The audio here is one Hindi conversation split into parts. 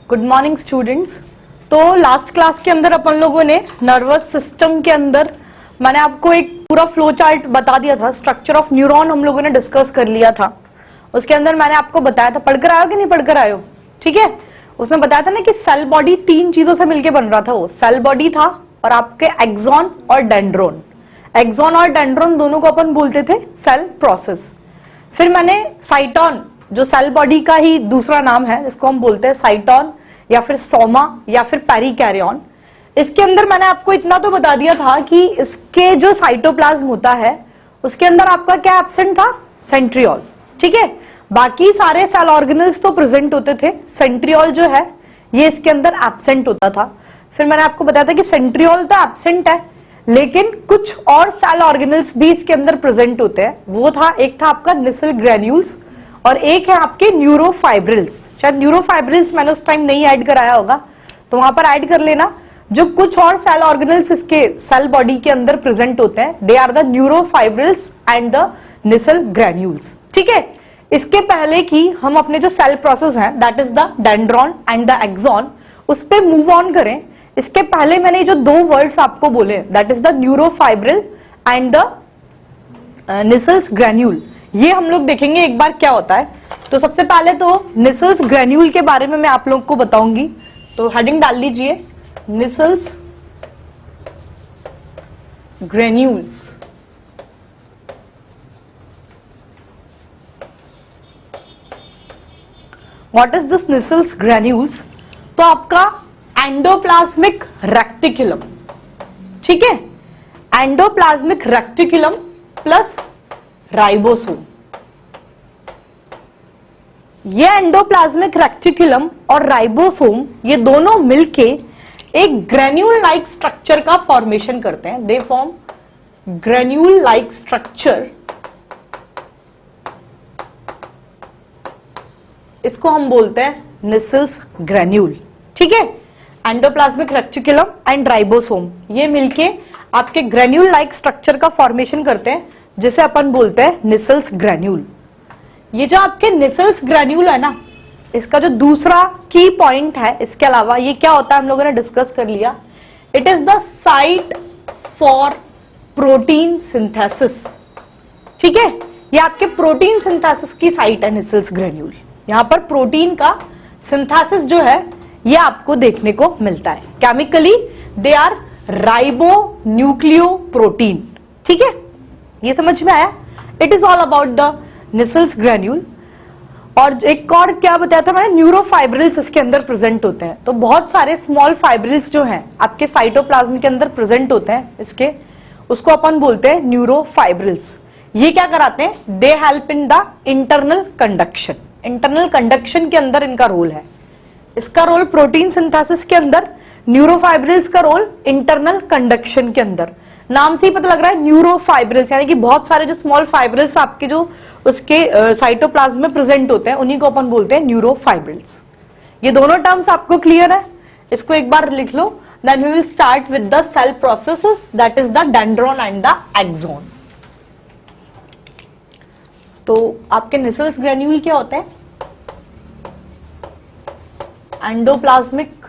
Good morning students. तो लास्ट क्लास के अंदर अपन लोगों ने नर्वस सिस्टम के अंदर मैंने आपको एक पूरा फ्लो चार्ट बता दिया था। स्ट्रक्चर ऑफ न्यूरॉन हम लोगों ने डिस्कस कर लिया था। उसके अंदर मैंने आपको बताया था, पढ़कर आयो कि नहीं पढ़कर आयो? ठीक है, उसमें बताया था ना कि सेल बॉडी तीन चीजों से मिलकर बन रहा था। वो सेल बॉडी था और आपके एक्सॉन और डेंड्रोन। एक्सॉन और डेंड्रोन दोनों को अपन बोलते थे सेल प्रोसेस। फिर मैंने साइटोन, जो सेल बॉडी का ही दूसरा नाम है, जिसको हम बोलते हैं साइटोन या फिर सोमा या फिर पेरिकैरियन, इसके अंदर मैंने आपको इतना तो बता दिया था कि इसके जो साइटोप्लाज्म होता है उसके अंदर आपका क्या एब्सेंट था? सेंट्रियोल। ठीक है, बाकी सारे सेल ऑर्गेनल्स तो प्रेजेंट होते थे, सेंट्रियोल जो है ये इसके अंदर एब्सेंट होता था। फिर मैंने आपको बताया था कि सेंट्रियोल तो एब्सेंट है लेकिन कुछ और सेल ऑर्गेनल्स भी इसके अंदर प्रेजेंट होते हैं। वो था, एक था आपका निसल ग्रेन्यूल्स और एक है आपके न्यूरोफाइब्रिल्स। शायद न्यूरोफाइब्रिल्स मैंने उस टाइम नहीं ऐड कराया होगा, तो वहां पर ऐड कर लेना। जो कुछ और सेल ऑर्गेनल्स इसके सेल बॉडी के अंदर प्रेजेंट होते हैं, they are the neurofibrils and the Nissl granules. ठीक है, इसके पहले की हम अपने जो सेल प्रोसेस है that is the dendron and the axon, उस पे मूव ऑन करें। इसके पहले मैंने जो दो वर्ड्स आपको बोले that is the neurofibril and the Nissl's granule, ये हम लोग देखेंगे एक बार क्या होता है। तो सबसे पहले तो निसल्स ग्रेन्यूल के बारे में मैं आप लोग को बताऊंगी। तो हेडिंग डाल लीजिए, Nissl's granules. What is this Nissl's granules? तो आपका एंडोप्लाज्मिक रेक्टिकुलम, ठीक है, एंडोप्लाज्मिक रेक्टिकुलम प्लस राइबोसोम। ये एंडोप्लाज्मिक रेक्टिकुलम और राइबोसोम ये दोनों मिलके एक ग्रेन्यूल लाइक स्ट्रक्चर का फॉर्मेशन करते हैं। They form granule like structure. इसको हम बोलते हैं निसल्स ग्रेन्यूल। ठीक है, एंडोप्लाज्मिक रेक्टिकुलम एंड राइबोसोम ये मिलके आपके ग्रेन्यूल लाइक स्ट्रक्चर का फॉर्मेशन करते हैं, जिसे अपन बोलते हैं निसल्स ग्रेन्यूल। ये जो आपके निसल्स ग्रेन्यूल है ना, इसका जो दूसरा की पॉइंट है, इसके अलावा ये क्या होता है हम लोगों ने डिस्कस कर लिया। It is the site for protein synthesis. ठीक है, ये आपके प्रोटीन सिंथेसिस की साइट है निसल्स ग्रेन्यूल। यहां पर प्रोटीन का सिंथेसिस जो है ये आपको देखने को मिलता है। Chemically they are ribonucleoprotein. ठीक है, ये समझ में आया? It is all about the Nissl's granule. और एक और क्या बताया था मैंने, न्यूरोफाइब्रिल्स इसके अंदर प्रेजेंट होते हैं। तो बहुत सारे स्मॉल फाइब्रिल्स जो हैं आपके साइटोप्लाज्म के अंदर प्रेजेंट होते हैं इसके, उसको अपन बोलते हैं न्यूरोफाइब्रिल्स। ये क्या कराते हैं? दे help in the internal conduction. Internal conduction के अंदर इनका रोल है। इसका रोल प्रोटीन सिंथेसिस के अंदर, न्यूरोफाइब्रिल्स का रोल इंटरनल कंडक्शन के अंदर। नाम से ही पता लग रहा है न्यूरोफाइब्रिल्स, यानी कि बहुत सारे जो स्मॉल फाइब्रिल्स आपके जो उसके साइटोप्लाज्म में प्रेजेंट होते हैं उन्हीं को अपन बोलते हैं न्यूरोफाइब्रिल्स। ये दोनों टर्म्स आपको क्लियर है? इसको एक बार लिख लो। Then we will start with the cell processes that is the dendron and the axon. तो आपके निसल्स ग्रेन्यूल क्या होते हैं? Endoplasmic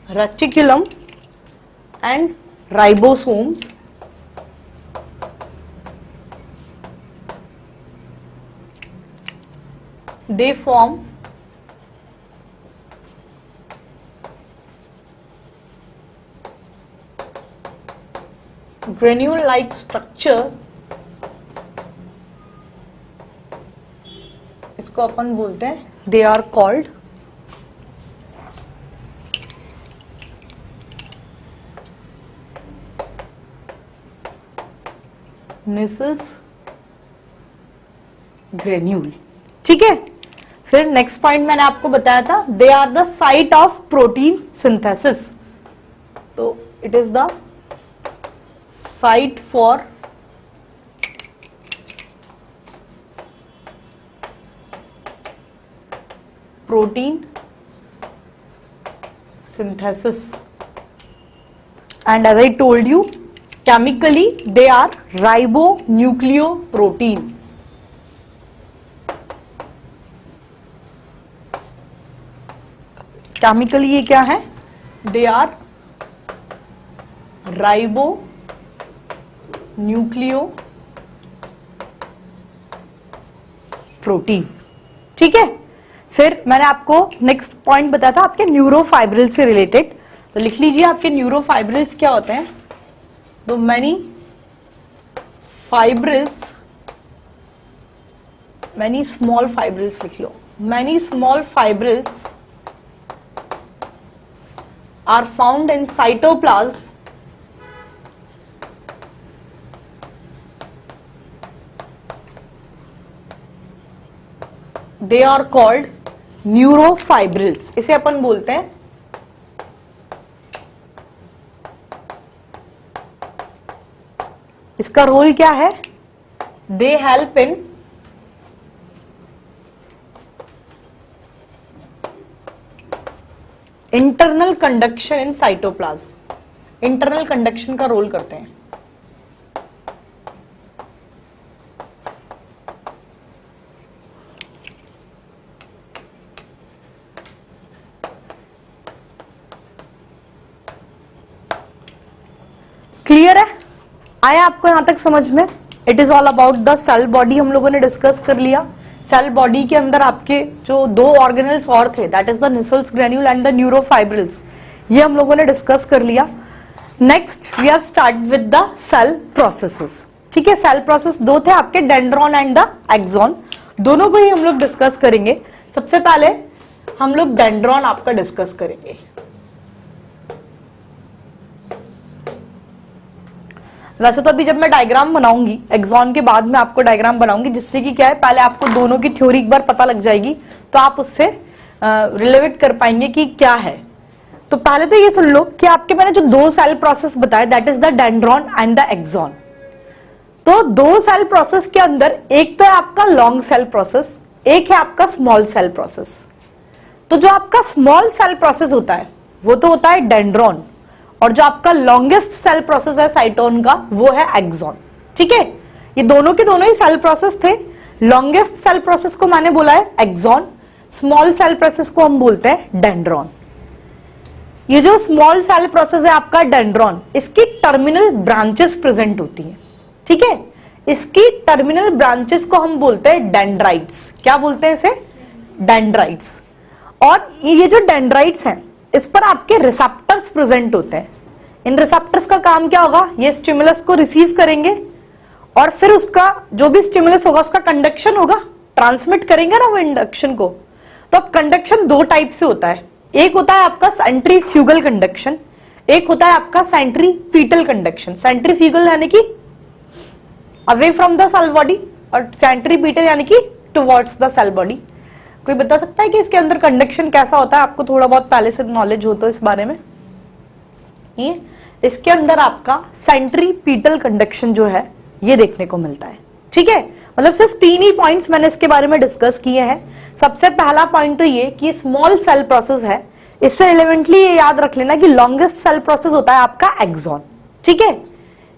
reticulum and ribosomes they form granule like structure। इसको अपन बोलते हैं, they are called Nissl's granule. ठीक है, फिर नेक्स्ट पॉइंट मैंने आपको बताया था, they are the site of protein synthesis. तो it is the site for protein synthesis. And as I told you, chemically they are ribonucleoprotein. Chemically ये क्या है, they are ribonucleoprotein. ठीक है, फिर मैंने आपको नेक्स्ट पॉइंट बताया था आपके न्यूरोफाइब्रिल से रिलेटेड, तो लिख लीजिए आपके न्यूरोफाइब्रिल्स क्या होते हैं। तो many fibrils, many small fibrils लिख लो, many small fibrils are found in cytoplasm they are called neurofibrils. इसे अपन बोलते हैं इसका रोल क्या है, they help in internal conduction in cytoplasm, internal conduction का रोल करते हैं। क्लियर है, आया आपको यहां तक समझ में? It is all about the cell body, हम लोगों ने डिस्कस कर लिया। सेल बॉडी के अंदर आपके जो दो ऑर्गेनल्स और थे, that is the Nissl's granule and the neurofibrils, ये हम लोगों ने डिस्कस कर लिया। Next we are start with the cell processes. ठीक है, सेल प्रोसेस दो थे आपके, डेंड्रॉन एंड द एक्सॉन, दोनों को ही हम लोग डिस्कस करेंगे। सबसे पहले हम लोग डेंड्रॉन आपका डिस्कस करेंगे। वैसे तो अभी जब मैं डायग्राम बनाऊंगी एक्सॉन के बाद में आपको डायग्राम बनाऊंगी, जिससे कि क्या है, पहले आपको दोनों की थ्योरी एक बार पता लग जाएगी, तो आप उससे रिलेट कर पाएंगे कि क्या है। तो पहले तो ये सुन लो कि आपके मैंने जो दो सेल प्रोसेस बताए, that is the dendron and the axon. तो दो सेल प्रोसेस के अंदर एक तो है आपका लॉन्ग सेल प्रोसेस, एक है आपका स्मॉल सेल प्रोसेस। तो जो आपका स्मॉल सेल प्रोसेस होता है वो तो होता है डेंड्रॉन, और जो आपका लॉन्गेस्ट सेल प्रोसेस है साइटोन का, वो है एक्सॉन। ठीक है, ये दोनों के दोनों ही सेल प्रोसेस थे। लॉन्गेस्ट सेल प्रोसेस को मैंने बोला है एक्सॉन, स्मॉल सेल प्रोसेस को हम बोलते हैं डेंड्रॉन। ये जो स्मॉल सेल प्रोसेस है आपका डेंड्रॉन, इसकी टर्मिनल ब्रांचेस प्रेजेंट होती हैं। ठीक है, इसकी टर्मिनल ब्रांचेस को हम बोलते हैं डेंड्राइट्स। क्या बोलते हैं इसे? डेंड्राइट्स। और ये जो डेंड्राइट्स हैं, इस पर आपके रिसेप्टर्स प्रेजेंट होते हैं। इन रिसेप्टर्स का काम क्या होगा, ये स्टिमुलस को रिसीव करेंगे और फिर उसका जो भी स्टिमुलस होगा उसका कंडक्शन होगा, ट्रांसमिट करेंगे ना वो इंडक्शन को। तो अब कंडक्शन दो टाइप से होता है, एक होता है आपका सेंट्रीफ्यूगल कंडक्शन, एक होता है आपका सेंट्रीपीटल कंडक्शन। सेंट्रीफ्यूगल यानी कि away from the cell body, और सेंट्रीपीटल यानी कि टुवर्ड्स द सेल बॉडी। कोई बता सकता है कि इसके अंदर कंडक्शन कैसा होता है? आपको थोड़ा बहुत पहले से नॉलेज हो तो इस बारे में। ये इसके अंदर आपका सेंट्रीपीटल कंडक्शन जो है ये देखने को मिलता है। ठीक है, मतलब सिर्फ तीन ही पॉइंट्स मैंने इसके बारे में डिस्कस किए हैं। सबसे पहला पॉइंट तो ये कि स्मॉल सेल प्रोसेस है, इससे रिलेवेंटली ये याद रख लेना कि लॉन्गेस्ट सेल प्रोसेस होता है आपका एक्सॉन। ठीक है,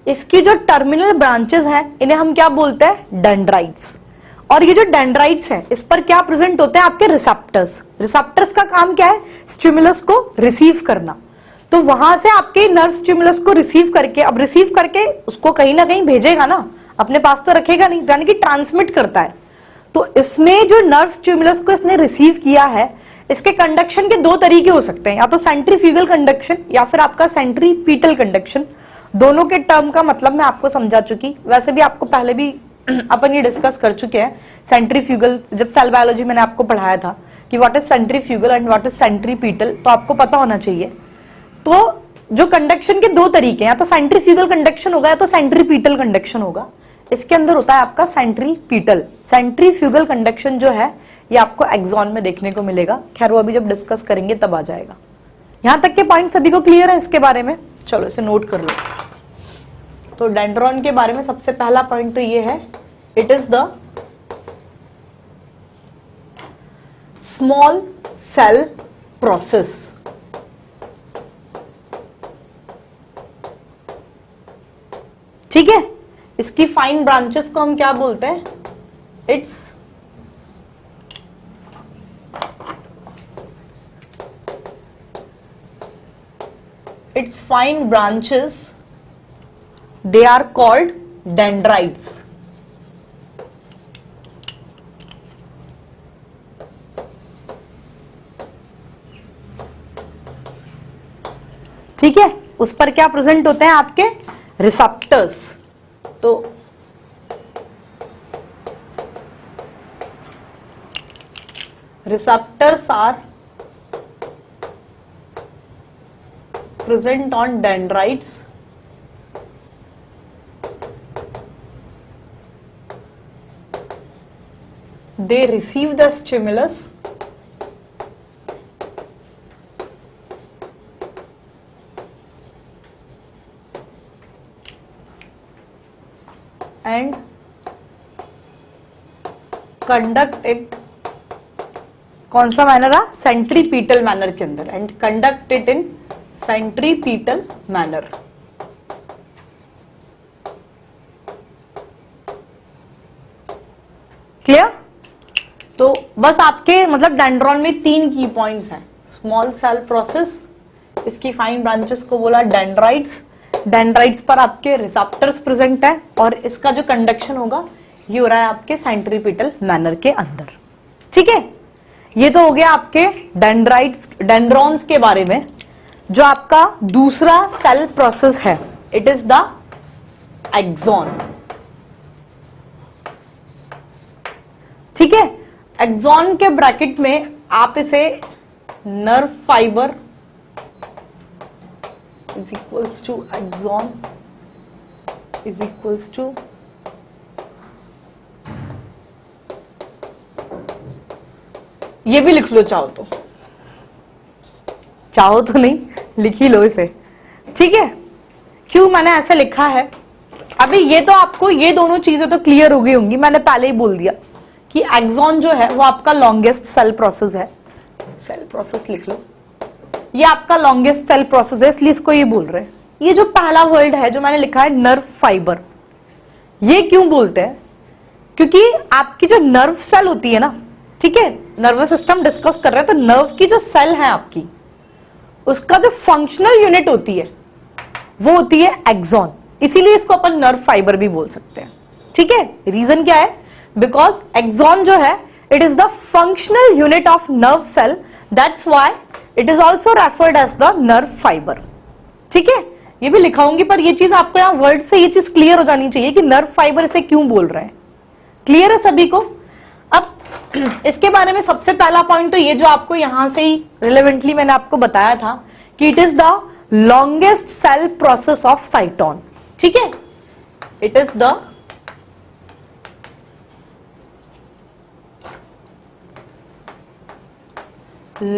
इसकी जो टर्मिनल ब्रांचेस हैं इन्हें हम क्या बोलते हैं? डेंड्राइट्स। और ये जो डेंड्राइट्स हैं इस पर क्या प्रेजेंट होते हैं? आपके रिसेप्टर्स। रिसेप्टर्स का काम क्या है? स्टिमुलस को रिसीव करना। तो वहां से आपके नर्व स्टिमुलस को रिसीव करके, अब रिसीव करके उसको कहीं ना कहीं भेजेगा ना, अपने पास तो रखेगा नहीं, यानी कि ट्रांसमिट करता है। तो इसमें जो नर्व स्टिमुलस को इसने रिसीव किया है, इसके कंडक्शन के दो तरीके हो सकते हैं, या तो सेंट्रीफ्यूगल कंडक्शन या फिर आपका सेंट्रीपीटल कंडक्शन। दोनों के टर्म का मतलब मैं आपको समझा चुकी, वैसे भी आपको पहले भी अपन ये डिस्कस कर चुके हैं। सेंट्रीफ्यूगल, जब सेल बायोलॉजी मैंने आपको पढ़ाया था कि what is centrifugal and what is centripetal, तो आपको पता होना चाहिए। तो जो कंडक्शन के दो तरीके हैं, या तो सेंट्रीफ्यूगल कंडक्शन होगा या तो सेंट्रीपीटल कंडक्शन होगा। इसके अंदर होता है आपका सेंट्रीपीटल। सेंट्रीफ्यूगल कंडक्शन जो है ये आपको एक्सॉन में देखने को मिलेगा। खैर वो अभी जब डिस्कस करेंगे तब आ जाएगा। यहां तक के पॉइंट सभी को क्लियर है इसके बारे में? चलो इसे नोट कर लो। तो डेंड्रॉन के बारे में सबसे पहला पॉइंट तो ये है, it is the small cell process. ठीक है, इसकी फाइन ब्रांचेस को हम क्या बोलते हैं? It's its fine branches, they are called dendrites. ठीक है, उस पर क्या प्रेजेंट होते हैं आपके रिसेप्टर्स। तो receptors are present on dendrites. They receive the stimulus and conduct it, कौन सा मैनर है, सेंट्रीपीटल मैनर के अंदर, and conduct it in centripetal manner. Clear? तो बस आपके मतलब डेंड्रॉन में 3 की पॉइंट्स हैं। स्मॉल सेल प्रोसेस, इसकी फाइन ब्रांचेस को बोला डेंड्राइट्स, डेंड्राइट्स पर आपके रिसेप्टर्स प्रेजेंट है, और इसका जो कंडक्शन होगा ये हो रहा है आपके सेंट्रीपीटल मैनर के अंदर। ठीक है, ये तो हो गया आपके डेंड्राइट्स, डेंड्रॉन्स के बारे में। जो आपका दूसरा सेल प्रोसेस है, इट इज द एक्सॉन। ठीक है, एक्सॉन के ब्रैकेट में आप इसे nerve fibre is equals to axon is equals to ये भी लिख लो चाहो तो, चाहो तो नहीं, लिख ही लो इसे। ठीक है, क्यों मैंने ऐसे लिखा है, अभी ये तो आपको ये दोनों चीजें तो क्लियर हो गई होंगी। मैंने पहले ही बोल दिया कि एक्सॉन जो है वो आपका लॉन्गेस्ट सेल प्रोसेस है। सेल प्रोसेस लिख लो, ये आपका लॉन्गेस्ट सेल प्रोसेस है, इसलिए इसको ये बोल रहे हैं। ये जो पहला वर्ड है जो मैंने लिखा है नर्व फाइबर, ये क्यों बोलते हैं? क्योंकि आपकी जो नर्व सेल होती है ना, ठीक है, नर्वस सिस्टम डिस्कस कर रहे हैं, तो नर्व की जो सेल है आपकी, उसका जो फंक्शनल यूनिट होती है वो होती है एक्सॉन, इसीलिए इसको अपन नर्व फाइबर भी बोल सकते हैं। ठीक है, रीजन क्या है? बिकॉज एक्सॉन जो है it is the functional unit of nerve cell, that's why it is also referred as the nerve fibre. ठीक है, ये भी लिखाऊंगी, पर ये चीज आपको यहाँ वर्ड से ये चीज क्लियर हो जानी चाहिए कि नर्व फाइबर इसे क्यों बोल रहे हैं। क्लियर है सभी को? अब इसके बारे में सबसे पहला पॉइंट तो ये जो आपको यहां से ही रिलेवेंटली मैंने आपको बताया था कि it is the longest cell process of cyton. ठीक है, it is the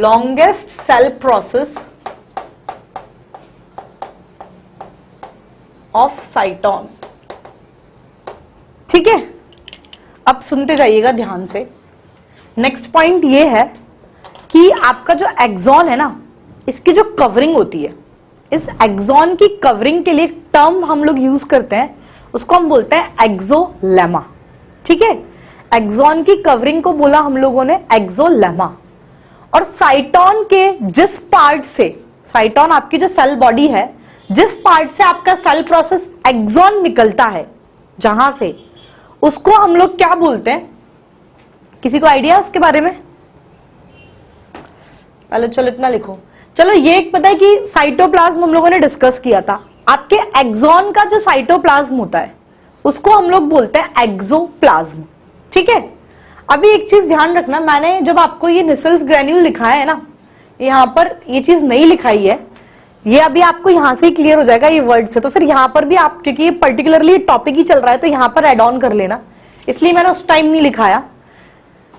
longest cell process of cyton। ठीक है, अब सुनते जाइएगा ध्यान से। नेक्स्ट पॉइंट ये है कि आपका जो एक्सॉन है ना, इसकी जो कवरिंग होती है, इस एक्सॉन की कवरिंग के लिए टर्म हम लोग यूज करते हैं, उसको हम बोलते हैं एक्सोलेमा। ठीक है, एक्सॉन की कवरिंग को बोला हम लोगों ने एक्सोलेमा। और साइटोन के जिस पार्ट से, साइटोन आपकी जो सेल बॉडी है, जिस पार्ट से आपका सेल प्रोसेस एक्सॉन निकलता है, जहां से, उसको हम लोग क्या बोलते हैं? किसी को आइडिया उसके बारे में? पहले चलो इतना लिखो। चलो ये एक पता है कि साइटोप्लाज्म हम लोगों ने डिस्कस किया था। आपके एक्सॉन का जो साइटोप्लाज्म होता है उसको हम लोग बोलते हैं एक्सोप्लाज्म। ठीक है, अभी एक चीज ध्यान रखना, मैंने जब आपको ये निसल्स ग्रैन्यूल लिखाया है ना, यहां पर ये चीज नहीं लिखाई है, ये अभी आपको यहां से ही क्लियर हो जाएगा ये वर्ड से। तो फिर यहां पर भी आप, क्योंकि ये पर्टिकुलरली टॉपिक ही चल रहा है, तो यहां पर एड ऑन कर लेना, इसलिए मैंने उस टाइम नहीं लिखाया।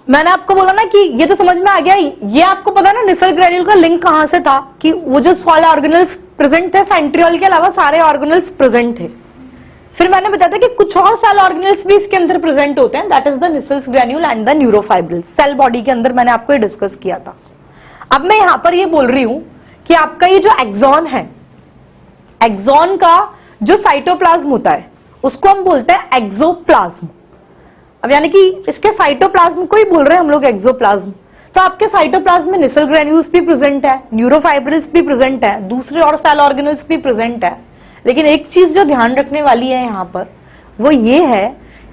मैंने आपको बोला ना कि ये तो समझ में आ गया, ये आपको पता है ना निसल ग्रैन्यूल का लिंक कहां से था, कि वो जो सारे ऑर्गेनल्स प्रेजेंट थे, सेंट्रियोल के अलावा सारे ऑर्गेनल्स प्रेजेंट थे। फिर मैंने बताया था कि कुछ और सेल ऑर्गेनल्स भी इसके अंदर प्रेजेंट होते हैं, that is the Nissl's granule and the neurofibrils. Cell body के अंदर मैंने आपको ये डिस्कस किया था। अब मैं यहां पर ये बोल रही हूं कि आपका ये जो एक्सॉन है, एक्सॉन का जो साइटोप्लाज्म होता है उसको हम बोलते हैं एक्सोप्लाज्म। अब यानी कि इसके साइटोप्लाज्म को ही बोल रहे हैं हम लोग एक्सोप्लाज्म। तो आपके साइटोप्लाज्म में निसल ग्रेन्यूल्स भी प्रेजेंट है, न्यूरोफाइब्रिल्स भी प्रेजेंट है, दूसरे और सेल ऑर्गेनल्स भी प्रेजेंट है। लेकिन एक चीज जो ध्यान रखने वाली है यहाँ पर वो ये है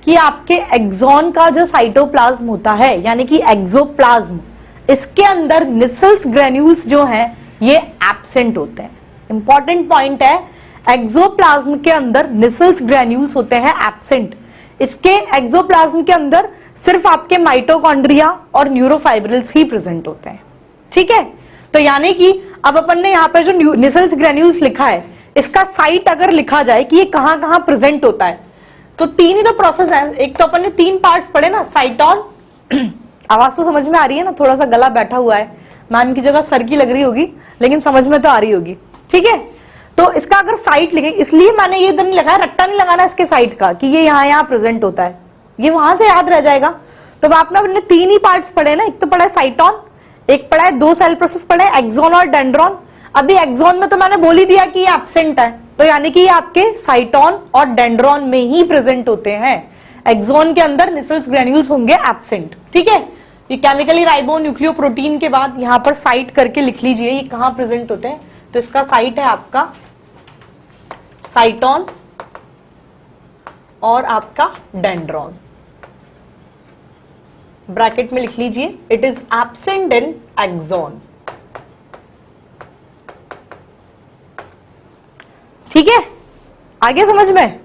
कि आपके एक्सॉन का जो साइटोप्लाज्म होता है यानी कि एक्सोप्लाज्म, इसके अंदर निसल्स ग्रेन्यूल्स जो हैं ये एब्सेंट होते हैं। इंपॉर्टेंट पॉइंट है, एक्सोप्लाज्म के अंदर निसल्स ग्रेन्यूल्स होते हैं एब्सेंट। इसके एक्सोप्लाज्म के अंदर सिर्फ आपके माइटोकॉन्ड्रिया और न्यूरोफाइब्रिल्स ही प्रेजेंट होते हैं। ठीक है, तो यानी कि अब अपन ने यहाँ पर जो निसल्स ग्रेन्यूल्स लिखा है इसका साइट अगर लिखा जाए कि ये कहां कहां प्रेजेंट होता है, तो तीन ही तो प्रोसेस है। एक तो अपन ने तीन पार्ट्स पढ़े ना, साइटॉन आवाज तो समझ में आ रही है ना, थोड़ा सा गला बैठा हुआ है, मैम की जगह सर की लग रही होगी लेकिन समझ में तो आ रही होगी। ठीक है, तो इसका अगर साइट लिखे, इसलिए मैंने ये इधर नहीं लगाया, रट्टा नहीं लगाना इसके साइट का कि ये यहाँ प्रेजेंट होता है, ये वहां से याद रह जाएगा। तो आपने अपने तीन ही पार्ट्स पढ़े ना, एक तो पढ़ा है साइटॉन, एक पढ़ा है दो सेल प्रोसेस पढ़े एक्सॉन और डेंड्रॉन। अभी एक्सॉन में तो मैंने बोल ही दिया कि ये एब्सेंट है, तो यानी कि ये आपके साइटॉन और डेंड्रॉन में ही प्रेजेंट होते हैं। एक्सॉन के अंदर निसल्स ग्रेन्यूल्स होंगे एब्सेंट। ठीक है, ये केमिकली राइबो न्यूक्लियोप्रोटीन के बाद यहां पर साइट करके लिख लीजिए ये कहां प्रेजेंट होते हैं। तो इसका साइट है आपका साइटॉन और आपका डेंड्रॉन, ब्रैकेट में लिख लीजिए it is absent in axon. ठीक है, आगे समझ में?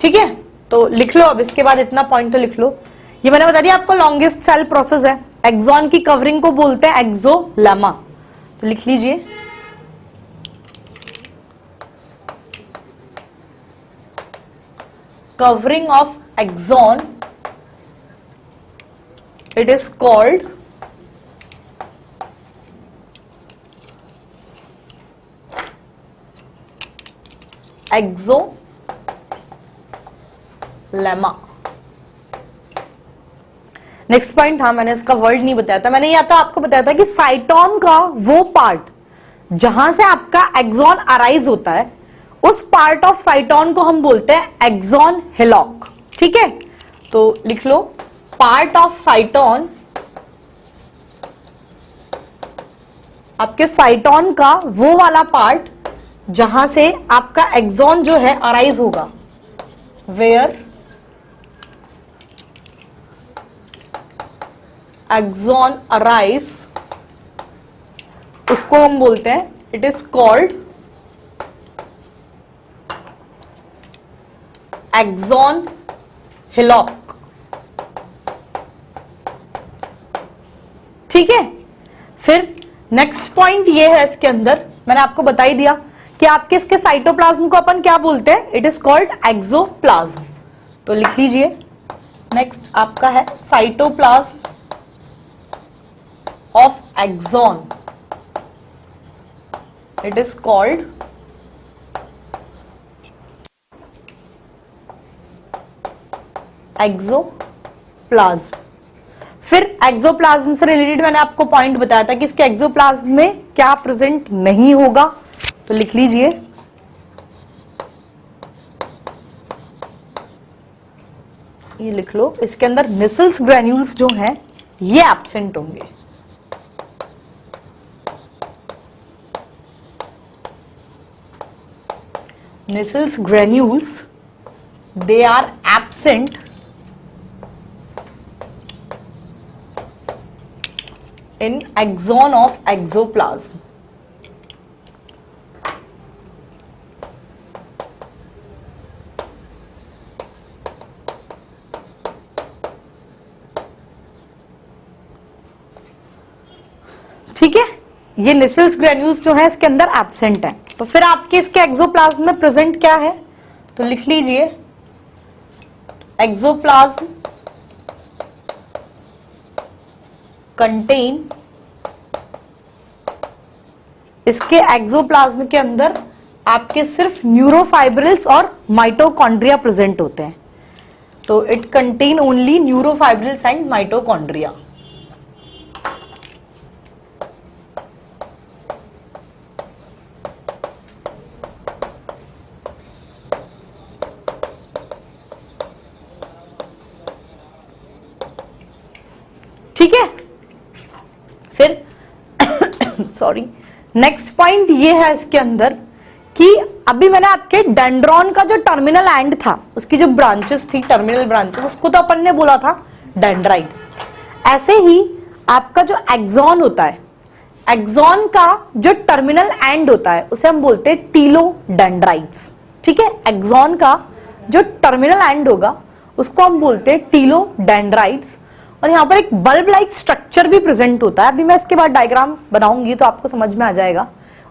ठीक है, तो लिख लो अब इसके बाद इतना पॉइंट तो लिख लो। ये मैंने बता दिया आपको लॉन्गेस्ट सेल प्रोसेस है, एक्सॉन की कवरिंग को बोलते हैं एक्सोलेमा, तो लिख लीजिए covering of axon it is called axolemma. Next point, हाँ मैंने इसका वर्ड नहीं बताया था, मैंने या तो आपको बताया था कि साइटॉन का वो पार्ट जहां से आपका एक्सॉन अराइज होता है उस पार्ट ऑफ साइटॉन को हम बोलते हैं एक्सॉन हिलॉक। ठीक है, तो लिख लो पार्ट ऑफ साइटॉन, आपके साइटॉन का वो वाला पार्ट जहां से आपका एक्सॉन जो है अराइज होगा, वेयर एक्सॉन अराइज, उसको हम बोलते हैं it is called axon hillock. ठीक है, फिर नेक्स्ट पॉइंट ये है, इसके अंदर मैंने आपको बता ही दिया कि आपके इसके साइटोप्लाज्म को अपन क्या बोलते हैं, इट इज कॉल्ड एक्सोप्लाज्म। तो लिख लीजिए नेक्स्ट आपका है cytoplasm of axon, it is called axoplasm. फिर एक्सोप्लाज्म से रिलेटेड मैंने आपको पॉइंट बताया था कि इसके एक्सोप्लाज्म में क्या प्रेजेंट नहीं होगा, तो लिख लीजिए ये लिख लो, इसके अंदर निसल्स ग्रेन्यूल्स जो हैं ये एब्सेंट होंगे। Nissl's granules they are absent in axon of exoplasm. ठीक है, ये निसल्स ग्रेन्यूल्स जो है इसके अंदर एब्सेंट है। तो फिर आपके इसके एक्सोप्लाज्म में प्रेजेंट क्या है, तो लिख लीजिए एक्सोप्लाज्म कंटेन, इसके एक्सोप्लाज्म के अंदर आपके सिर्फ न्यूरोफाइब्रिल्स और माइटोकॉन्ड्रिया प्रेजेंट होते हैं। तो it contain only neurofibrils and mitochondria. ठीक है। फिर सॉरी, नेक्स्ट पॉइंट ये है इसके अंदर कि अभी मैंने आपके डेंड्रॉन का जो टर्मिनल एंड था, उसकी जो ब्रांचेस थी, टर्मिनल ब्रांचेस, उसको तो अपन ने बोला था डेंड्राइट्स। ऐसे ही आपका जो एक्सॉन होता है, एक्सॉन का जो टर्मिनल एंड होता है उसे हम बोलते हैं टीलोडेंड्राइट्स। ठीक है, एक्सॉन का जो टर्मिनल एंड होगा उसको हम बोलते हैं टीलोडेंड्राइट्स। और यहां पर एक बल्ब लाइक स्ट्रक्चर भी प्रेजेंट होता है। अभी मैं इसके बाद डायग्राम बनाऊंगी तो आपको समझ में आ जाएगा।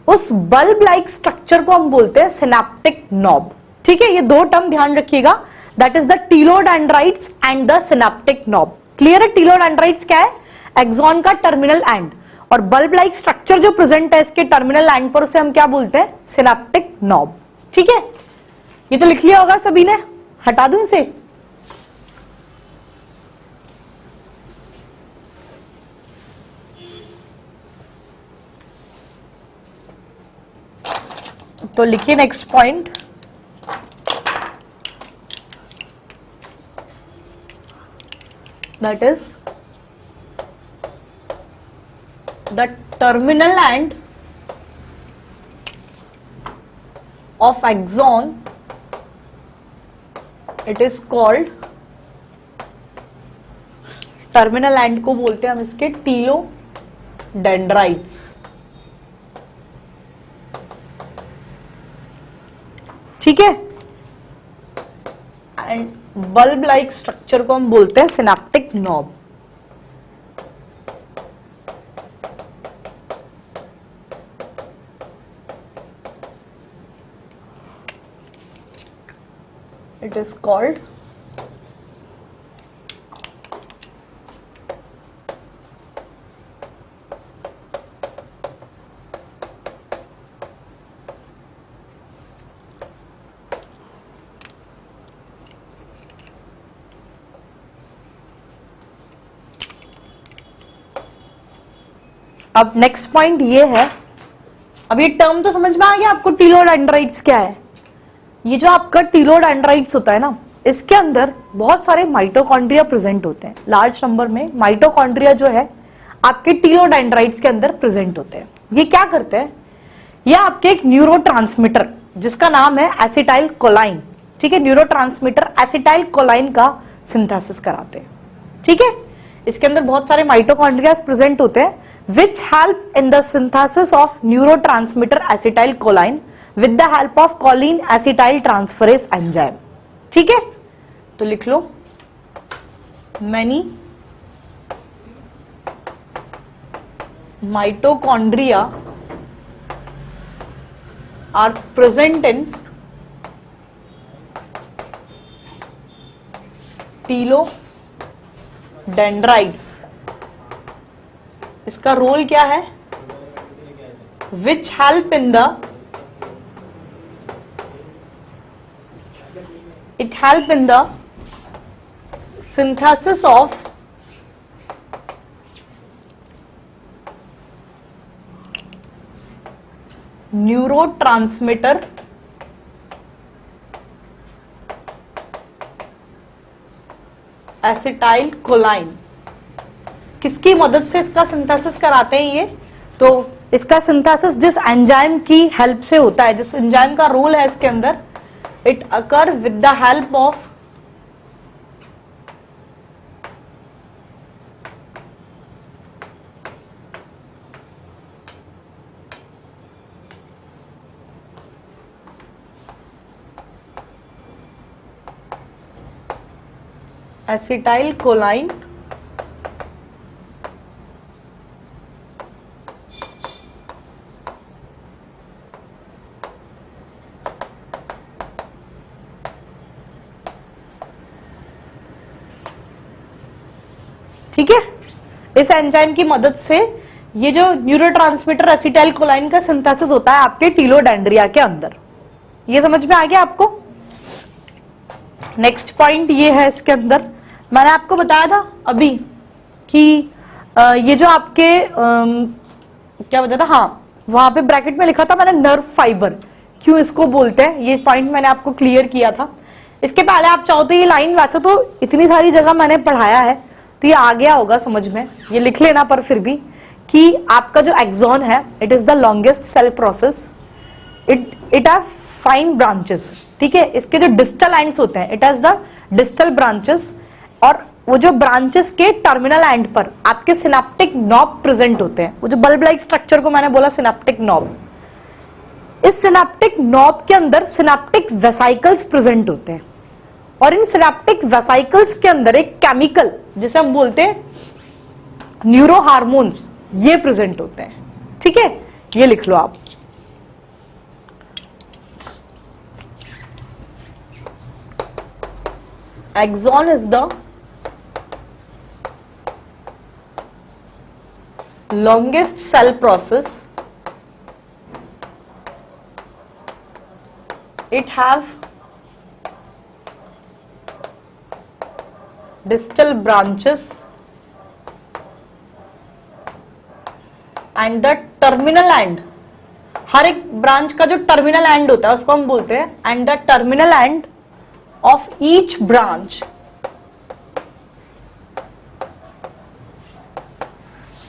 उस बल्ब लाइक स्ट्रक्चर को हम बोलते हैं सिनेप्टिक नॉब। ठीक है, ये दो टर्म ध्यान रखिएगा, that is the telodendrites and the synaptic knob. Clear है? टीलोडेंड्राइट्स क्या है? एक्सॉन का टर्मिनल एंड, और बल्ब लाइक स्ट्रक्चर जो प्रेजेंट है इसके टर्मिनल एंड पर, उसे हम क्या बोलते हैं? Synaptic knob. ठीक है, ये तो लिख लिया होगा सभी ने, हटा दूं इसे? तो लिखिए next point, that is the terminal end of axon, it is called, terminal end को बोलते हैं हम इसके टीलोडेंड्राइट्स। ठीक है, एंड बल्ब लाइक स्ट्रक्चर को हम बोलते हैं synaptic knob. It is called अब नेक्स्ट पॉइंट ये है, अब ये टर्म तो समझ में आ गया आपको, टीलोडेंड्राइट्स क्या है। ये जो आपका टीलोडेंड्राइट्स होता है ना, इसके अंदर बहुत सारे माइटोकॉन्ड्रिया प्रेजेंट होते हैं। लार्ज नंबर में माइटोकॉन्ड्रिया जो है आपके टीलोडेंड्राइट्स के अंदर प्रेजेंट होते हैं। ये क्या करते हैं? ये आपके एक न्यूरोट्रांसमीटर जिसका नाम है एसिटाइल कोलाइन, ठीक है, न्यूरोट्रांसमीटर एसिटाइल कोलाइन का सिंथेसिस कराते हैं। ठीक है, इसके अंदर बहुत सारे माइटोकॉन्ड्रिया प्रेजेंट होते हैं which help in the synthesis of neurotransmitter acetylcholine with the help of choline acetyl transferase enzyme। ठीक है, तो लिख लो, many mitochondria are present in टीलोडेंड्राइट्स। इसका रोल क्या है? Which help in the, it help in the synthesis of neurotransmitter acetyl कोलाइन। किसकी मदद से इसका सिंथेसिस कराते हैं ये? तो इसका सिंथेसिस जिस एंजाइम की हेल्प से होता है, जिस एंजाइम का रोल है इसके अंदर, it occur with the help of acetyl कोलाइन ठीक है। इस एंजाइम की मदद से ये जो न्यूरोट्रांसमीटर एसिटाइल कोलाइन का सिंथेसिस होता है आपके टीलोडेंड्रिया के अंदर। ये समझ में आ गया आपको? नेक्स्ट पॉइंट ये है, इसके अंदर मैंने आपको बताया था अभी कि ये जो आपके क्या बताया था, हाँ वहां पे ब्रैकेट में लिखा था मैंने नर्व फाइबर, क्यों इसको बोलते हैं, ये पॉइंट मैंने आपको क्लियर किया था। इसके पहले आप चाहो तो ये लाइन, वैसे तो इतनी सारी जगह मैंने पढ़ाया है तो ये आ गया होगा समझ में, ये लिख लेना पर फिर भी कि आपका जो एक्सॉन है it is the longest cell process, it have 5 branches, ठीक है। इसके जो डिस्टल एंड्स होते हैं it has the distal branches, और वो जो ब्रांचेस के टर्मिनल एंड पर आपके सिनेप्टिक नॉब प्रेजेंट होते हैं। वो जो बल्ब लाइक स्ट्रक्चर को मैंने बोला सिनेप्टिक नॉब, इस सिनेप्टिक नॉब के अंदर सिनेप्टिक वेसाइकल्स प्रेजेंट होते हैं, और इन सिनेप्टिक वेसाइकल्स के अंदर एक केमिकल जिसे हम बोलते हैं न्यूरो हार्मोन्स, ये प्रेजेंट होते हैं, ठीक है। ये लिख लो आप। Axon is the longest cell process. It have distal branches and the terminal end. हर एक ब्रांच का जो टर्मिनल एंड होता है उसको हम बोलते हैं, and the terminal and of each branch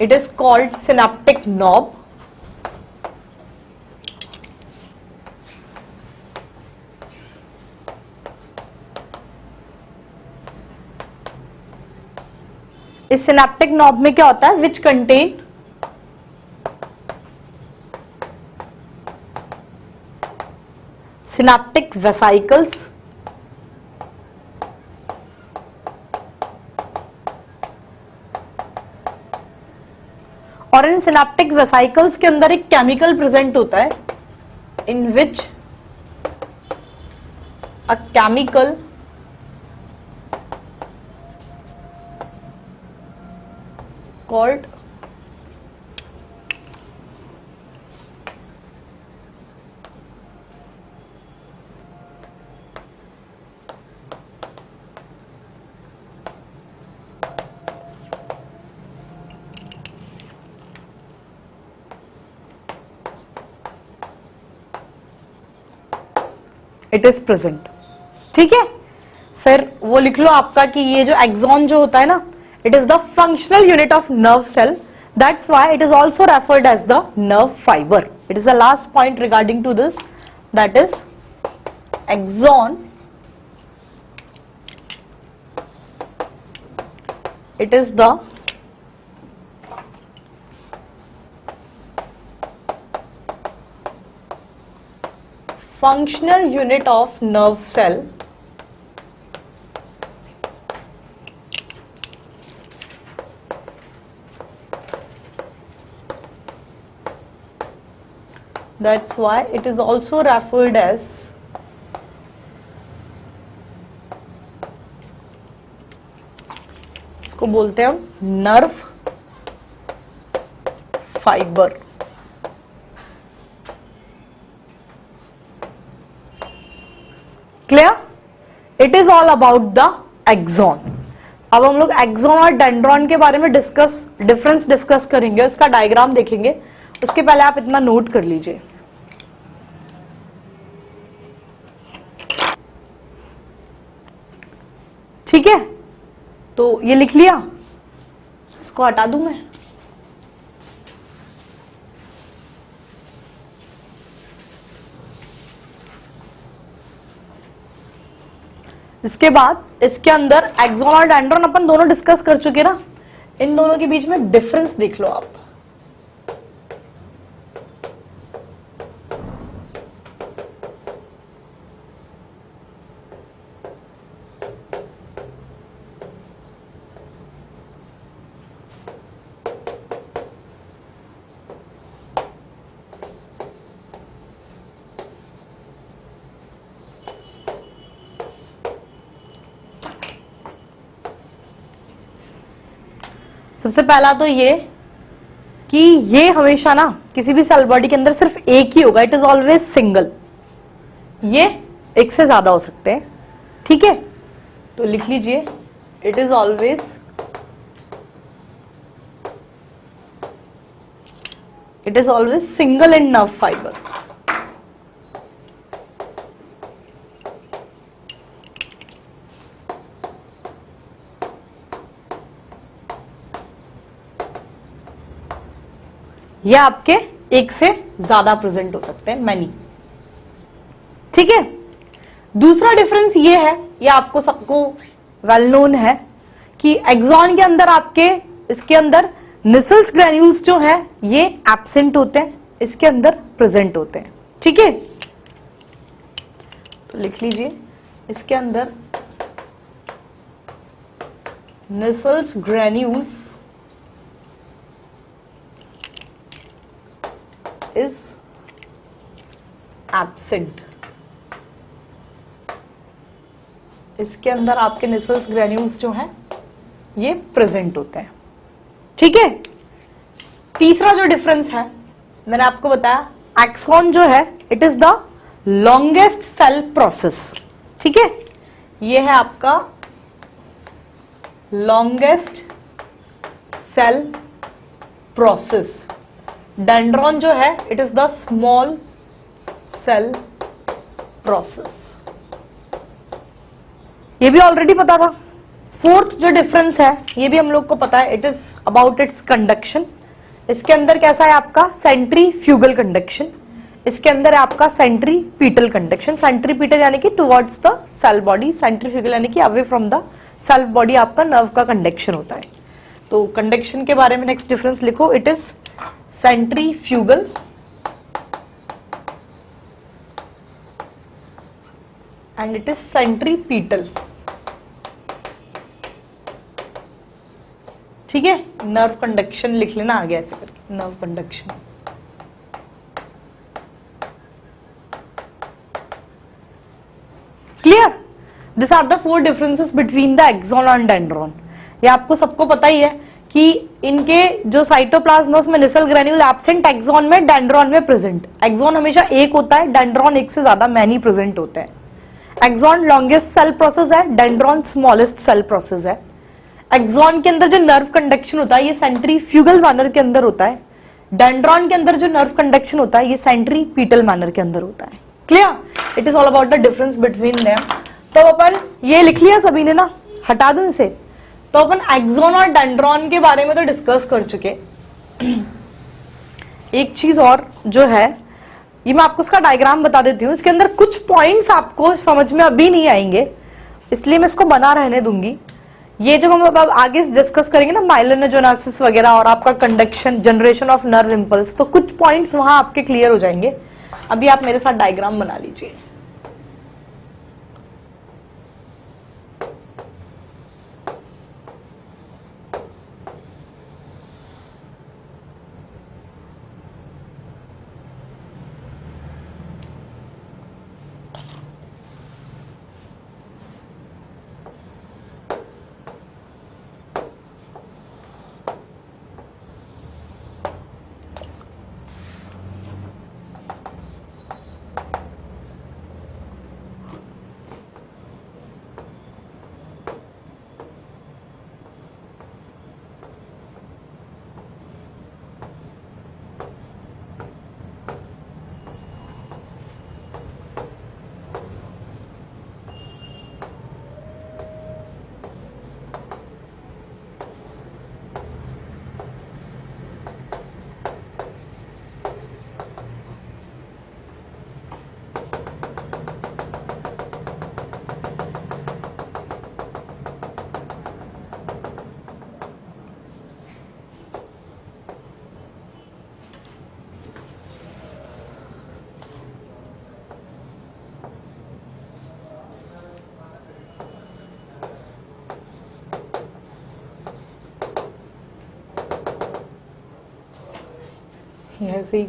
it is called synaptic knob. इस सिनेप्टिक नॉब में क्या होता है, विच कंटेन सिनेप्टिक वेसाइकल्स और इन सिनेप्टिक वेसाइकल्स के अंदर एक केमिकल प्रेजेंट होता है in which a chemical called it is present, ठीक है। फिर वो लिख लो आपका कि ये जो एक्सॉन जो होता है ना, it is the functional unit of nerve cell, that's why it is also referred as the nerve fibre. It is the last point regarding to this, that is axon it is the functional unit of nerve cell that's why it is also referred as इसको बोलते हैं हम nerve fibre. Clear? It is all about the axon. अब हम लोग एक्सॉन और डेंड्रॉन के बारे में डिफरेंस डिस्कस करेंगे, उसका डायग्राम देखेंगे। उसके पहले आप इतना नोट कर लीजिए, ठीक है। तो ये लिख लिया, इसको हटा दूं मैं। इसके बाद इसके अंदर एक्सॉन और डेंड्रॉन अपन दोनों डिस्कस कर चुके ना, इन दोनों के बीच में डिफरेंस देख लो आप। सबसे पहला तो ये कि ये हमेशा ना किसी भी सेल बॉडी के अंदर सिर्फ एक ही होगा, इट इज ऑलवेज सिंगल। ये एक से ज्यादा हो सकते हैं, ठीक है। तो लिख लीजिए, it is always single in nerve fibre. ये आपके एक से ज्यादा प्रेजेंट हो सकते हैं, मैनी। ठीक है, दूसरा डिफरेंस ये है, ये आपको सबको वेल नोन है कि एक्सॉन के अंदर आपके, इसके अंदर निसल्स ग्रेन्यूल्स जो है ये एब्सेंट होते हैं, इसके अंदर प्रेजेंट होते हैं। ठीक है, तो लिख लीजिए, इसके अंदर निसल्स ग्रेन्यूल्स इज एब्सेंट, इसके अंदर आपके निसल्स ग्रेन्यूल्स जो हैं ये प्रेजेंट होते हैं। ठीक है, तीसरा जो डिफरेंस है मैंने आपको बताया, एक्सॉन जो है it is the longest cell process. ठीक है, ये है आपका लॉन्गेस्ट सेल प्रोसेस। डेंड्रॉन जो है it is the small cell process. ये भी ऑलरेडी पता था। फोर्थ जो डिफरेंस है ये भी हम लोग को पता है, it is about it's conduction. इसके अंदर कैसा है आपका सेंट्रीफ्यूगल कंडक्शन, इसके अंदर है आपका सेंट्रीपीटल कंडक्शन। सेंट्रीपीटल यानी कि towards the cell body, centrifugal यानी कि away from the cell body आपका नर्व का कंडक्शन होता है। तो कंडक्शन के बारे में नेक्स्ट डिफरेंस लिखो, it is centrifugal and it is centripetal. ठीक है, नर्व कंडक्शन लिख लेना आगे ऐसे करके, nerve conduction. Clear? This are the four differences between the axon and dendron. ये आपको सबको पता ही है कि इनके जो साइटोप्लाज्मस में निसल ग्रेन्यूल एब्सेंट, एक्सॉन में, डेंड्रॉन में प्रेजेंट। एक्सॉन हमेशा एक होता है, डेंड्रॉन एक से ज्यादा मैनी प्रेजेंट होते हैं। एक्सॉन लॉन्गेस्ट सेल प्रोसेस है, डेंड्रॉन स्मॉलेस्ट सेल प्रोसेस है। एक्सॉन के अंदर जो नर्व कंडक्शन होता है ये सेंट्रीफ्यूगल मैनर के अंदर होता है, डेंड्रॉन के अंदर जो नर्व कंडक्शन होता है ये सेंट्रीपीटल मैनर के अंदर होता है। Clear? It is all about the difference between them. तो अपन ये लिख लिया सभी ने ना, हटा दूं इसे। तो अपन एक्सॉन और डेंड्रॉन के बारे में तो डिस्कस कर चुके। एक चीज और जो है, ये मैं आपको इसका डायग्राम बता देती हूँ। इसके अंदर कुछ पॉइंट्स आपको समझ में अभी नहीं आएंगे, इसलिए मैं इसको बना रहने दूंगी। ये जब हम अब आगे डिस्कस करेंगे ना माइलिनोजेनेसिस वगैरह और आपका conduction, generation of nerve impulse, तो कुछ पॉइंट्स वहां आपके क्लियर हो जाएंगे। अभी आप मेरे साथ डायग्राम बना लीजिए। ऐसे ही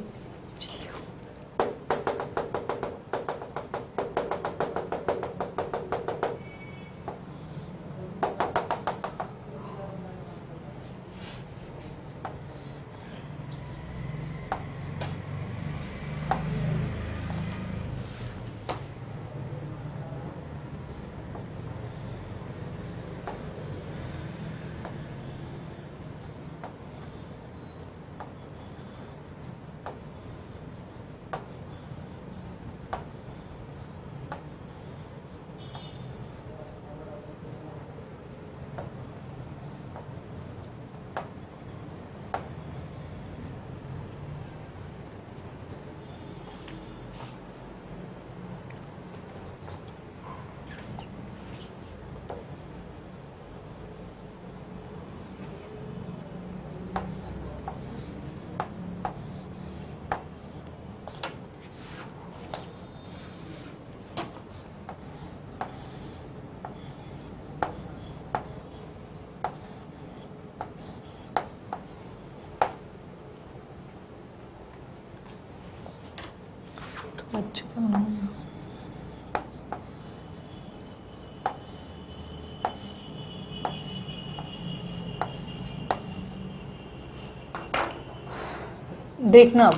देखना अब,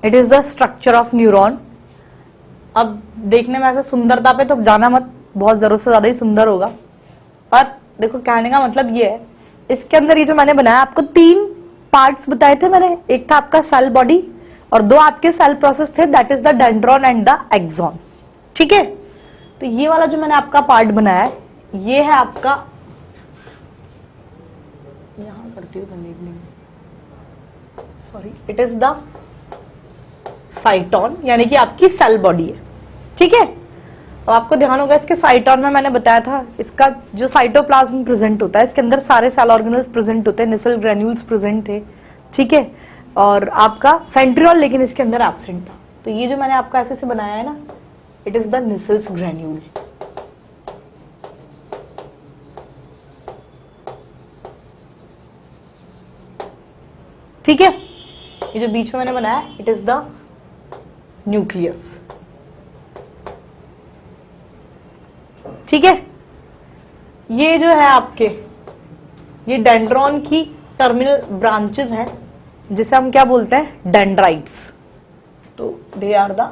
it is the structure of neuron. अब देखने में ऐसे सुंदरता पे तो जाना मत, बहुत जरूरत से ज्यादा ही सुंदर होगा, पर देखो कहने का मतलब ये है, इसके अंदर ये जो मैंने बनाया, आपको 3 पार्ट्स बताए थे मैंने, एक था आपका सेल बॉडी और 2 आपके सेल प्रोसेस थे, that is the dendron and the axon. ठीक है, तो ये वाला जो मैंने आपका पार्ट बनाया है, ये है आपका, यहां करती हूँ, सॉरी, इट इज द साइटोन, यानी कि आपकी सेल बॉडी है। ठीक है, अब आपको ध्यान होगा इसके साइटोन में मैंने बताया था, इसका जो साइटोप्लाज्म प्रेजेंट होता है, इसके अंदर सारे सेल ऑर्गेनल्स प्रेजेंट होते हैं, निसल ग्रेन्यूल्स प्रेजेंट थे। ठीक है, और आपका सेंट्रियोल लेकिन इसके अंदर एब्सेंट था, तो ये जो मैंने आपका ऐसे से बनाया है ना, it is the Nissl's granule. ठीक है, ये जो बीच में मैंने बनाया, इट इज द न्यूक्लियस। ठीक है, ये जो है आपके, ये डेंड्रॉन की टर्मिनल ब्रांचेस हैं, जिसे हम क्या बोलते हैं, डेंड्राइट्स। तो दे आर द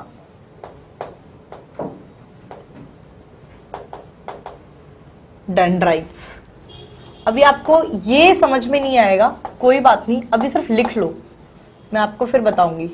डेंड्राइट्स। अभी आपको ये समझ में नहीं आएगा, कोई बात नहीं, अभी सिर्फ लिख लो, मैं आपको फिर बताऊंगी।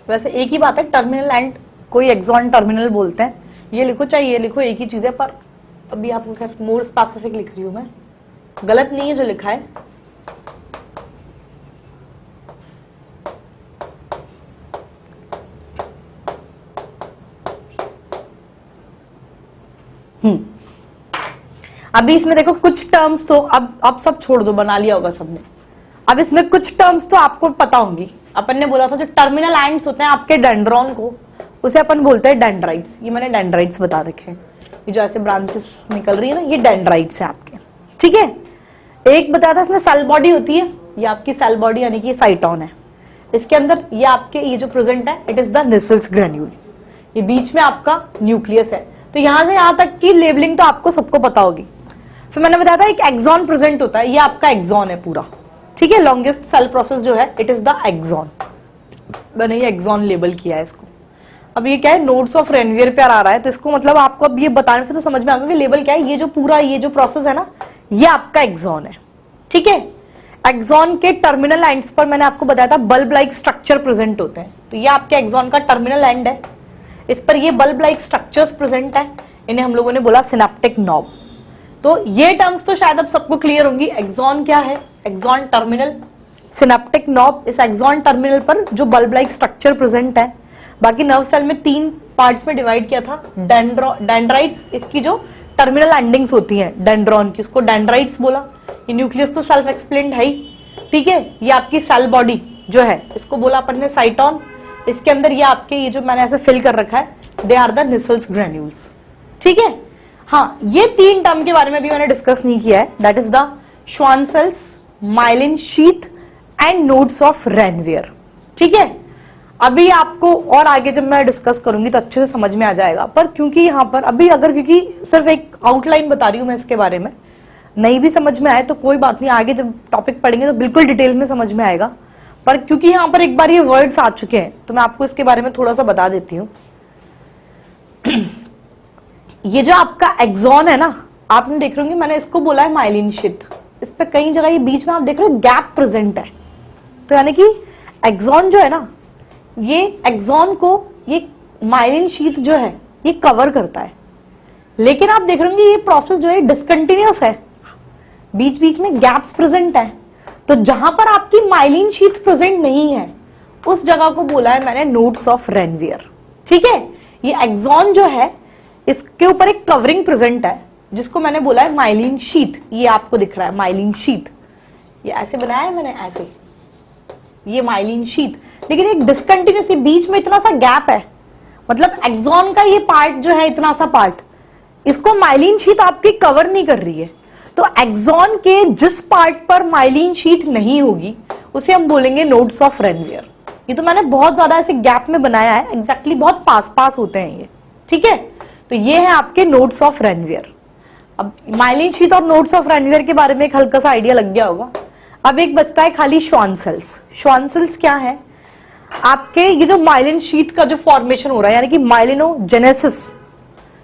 वैसे एक ही बात है, टर्मिनल एंड कोई एक्सॉन टर्मिनल बोलते हैं, ये लिखो चाहे ये लिखो, एक ही चीज है, पर अभी आपको खैर मोर स्पेसिफिक लिख रही हूं मैं, गलत नहीं है जो लिखा है। अभी इसमें देखो कुछ टर्म्स तो अब सब छोड़ दो, बना लिया होगा सबने। अब इसमें कुछ टर्म्स तो आपको पता होंगी। अपन ने बोला था जो टर्मिनल एंड्स होते हैं आपके डेंड्रॉन को, उसे अपन बोलते हैं डेंड्राइट्स। ये मैंने डेंड्राइट्स बता रखे हैं, ये जो ऐसे ब्रांचेस निकल रही है ना, ये डेंड्राइट्स है आपके। ठीक है, एक बताया था इसमें सेल बॉडी होती है, ये आपकी सेल बॉडी यानी कि साइटोन है। इसके अंदर ये आपके ये जो प्रेजेंट है, it is the Nissl's granule. ये बीच में आपका न्यूक्लियस है। तो यहां से यहां तक की लेबलिंग तो आपको सबको पता होगी। फिर मैंने बताया था एक एक्सॉन प्रेजेंट होता है, ये आपका एक्सॉन है पूरा। ठीक है, लॉन्गेस्ट सेल प्रोसेस जो है, इट इज द एक्सॉन। मैंने ये एक्सॉन लेबल किया है इसको। अब ये क्या है, नोड्स ऑफ रेनवियर पे आ रहा है, तो इसको मतलब आपको अब ये बताने से तो समझ में आ गया कि लेबल क्या है। ये जो पूरा ये जो प्रोसेस है ना, ये आपका एक्सॉन है। ठीक है, एक्सॉन के टर्मिनल एंड्स पर मैंने आपको बताया था बल्ब लाइक स्ट्रक्चर प्रेजेंट होते हैं, तो ये आपके एक्सॉन का टर्मिनल एंड है। इस पर ये बल्ब लाइक स्ट्रक्चर्स प्रेजेंट है, इन्हें हम लोगों ने बोला सिनेप्टिक नॉब। तो ये टर्म्स तो शायद अब सबको क्लियर होंगी। एक्सॉन क्या है, एक्सॉन टर्मिनल, सिनेप्टिक नॉब। इस एक्सॉन टर्मिनल पर जो बल्ब लाइक स्ट्रक्चर प्रेजेंट है। बाकी नर्व सेल में 3 पार्ट्स में डिवाइड किया था। डेंड्राइट्स, इसकी जो टर्मिनल एंडिंग्स होती हैं डेंड्रॉन की, उसको डेंड्राइट्स बोला। ये न्यूक्लियस तो सेल्फ एक्सप्लेन्ड है ही। ठीक है, ये आपकी सेल बॉडी जो है, इसको बोला अपन ने साइटोन। इसके अंदर ये आपके ये जो मैंने ऐसे फिल कर रखा है, they are the Nissl's granules. ठीक है, हाँ, ये 3 टर्म के बारे में भी मैंने डिस्कस नहीं किया है, that is the Schwann sales, myelin sheath end nodes of Ranvier. ठीक है, अभी आपको और आगे जब मैं डिस्कस करूंगी तो अच्छे से समझ में आ जाएगा, पर क्योंकि यहाँ पर अभी अगर क्योंकि सिर्फ एक आउटलाइन बता रही हूं मैं इसके बारे में, नहीं भी समझ में आए तो कोई बात नहीं, आगे जब टॉपिक पढ़ेंगे तो बिल्कुल डिटेल में समझ में आएगा। पर क्योंकि यहाँ पर एक बार ये वर्ड्स आ चुके हैं तो मैं आपको इसके बारे में थोड़ा सा बता देती हूँ। ये जो आपका एक्सॉन है ना, आपने देख रहे होंगे मैंने इसको बोला है माइलिन शीथ। इस पे कई जगह ये बीच में आप देख रहे हो गैप प्रेजेंट है, तो यानी कि एक्सॉन जो है ना, ये एक्सॉन को ये माइलिन शीथ जो है ये कवर करता है, लेकिन आप देख रहे होंगे ये प्रोसेस जो है डिसकंटिन्यूअस है, बीच बीच में गैप्स प्रेजेंट है। तो जहां पर आपकी माइलिन शीथ प्रेजेंट नहीं है उस जगह को बोला है मैंने नोड्स ऑफ रेनवियर। ठीक है, ये एक्सॉन जो है इसके ऊपर एक कवरिंग प्रेजेंट है जिसको मैंने बोला है माइलिन शीथ। ये आपको दिख रहा है माइलिन शीथ, ये ऐसे बनाया है मैंने, ऐसे, ये माइलिन शीथ, लेकिन एक डिसकंटिन्यूअस, बीच में इतना सा गैप है, मतलब एक्सॉन का ये पार्ट जो है, इतना सा पार्ट, इसको माइलिन शीथ आपकी कवर नहीं कर रही है। तो एक्सॉन के जिस पार्ट पर माइलिन शीथ नहीं होगी उसे हम बोलेंगे नोड्स ऑफ रेनवियर। ये तो मैंने बहुत ज्यादा ऐसे गैप में बनाया है, एग्जैक्टली बहुत पास पास होते हैं ये। ठीक है, तो ये है आपके नोड्स ऑफ रेनवियर। अब माइलिन शीथ और नोड्स ऑफ रेनवियर के बारे में एक हल्का सा आइडिया लग गया होगा। अब एक बचता है खाली श्वान सेल्स। श्वान सेल्स क्या है? आपके ये जो माइलिन शीथ का जो फॉर्मेशन हो रहा है, यानी कि माइलिनोजेनेसिस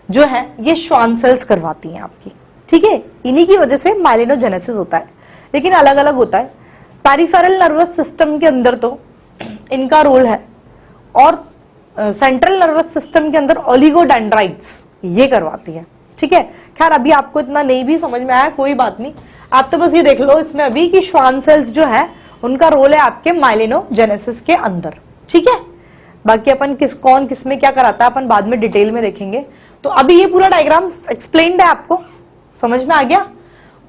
जो है, ये श्वान सेल्स करवाती हैं आपकी। ठीक है, इन्हीं की वजह से माइलिनोजेनेसिस होता है, लेकिन अलग अलग होता है। पेरिफेरल नर्वस सिस्टम के अंदर तो इनका रोल है, और सेंट्रल नर्वस सिस्टम के अंदर ओलिगोडेंड्राइट्स ये करवाती है। ठीक है, खैर अभी आपको इतना नहीं भी समझ में आया, कोई बात नहीं, आप तो बस ये देख लो इसमें अभी कि श्वान सेल्स जो है उनका रोल है आपके माइलिनोजेनेसिस के अंदर। ठीक है, बाकी अपन कौन किसमें क्या कराता है अपन बाद में डिटेल में देखेंगे। तो अभी ये पूरा डायग्राम एक्सप्लेन्ड है, आपको समझ में आ गया।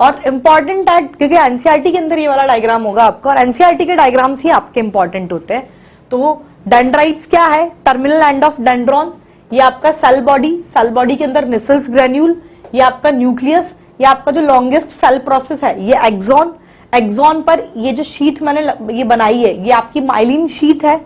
और इंपॉर्टेंट है क्योंकि एनसीईआरटी के अंदर ये वाला डायग्राम होगा आपका, और एनसीईआरटी के डायग्राम्स ही आपके इंपॉर्टेंट होते हैं। तो डेंड्राइट्स क्या है? टर्मिनल एंड ऑफ डेंड्रॉन, ये आपका सेल बॉडी, सेल बॉडी के अंदर निसल्स ग्रेन्यूल, ये आपका न्यूक्लियस, ये आपका जो लॉन्गेस्ट सेल प्रोसेस है ये एक्सॉन। एक्सॉन पर ये जो शीथ मैंने ये बनाई है ये आपकी माइलिन शीथ है।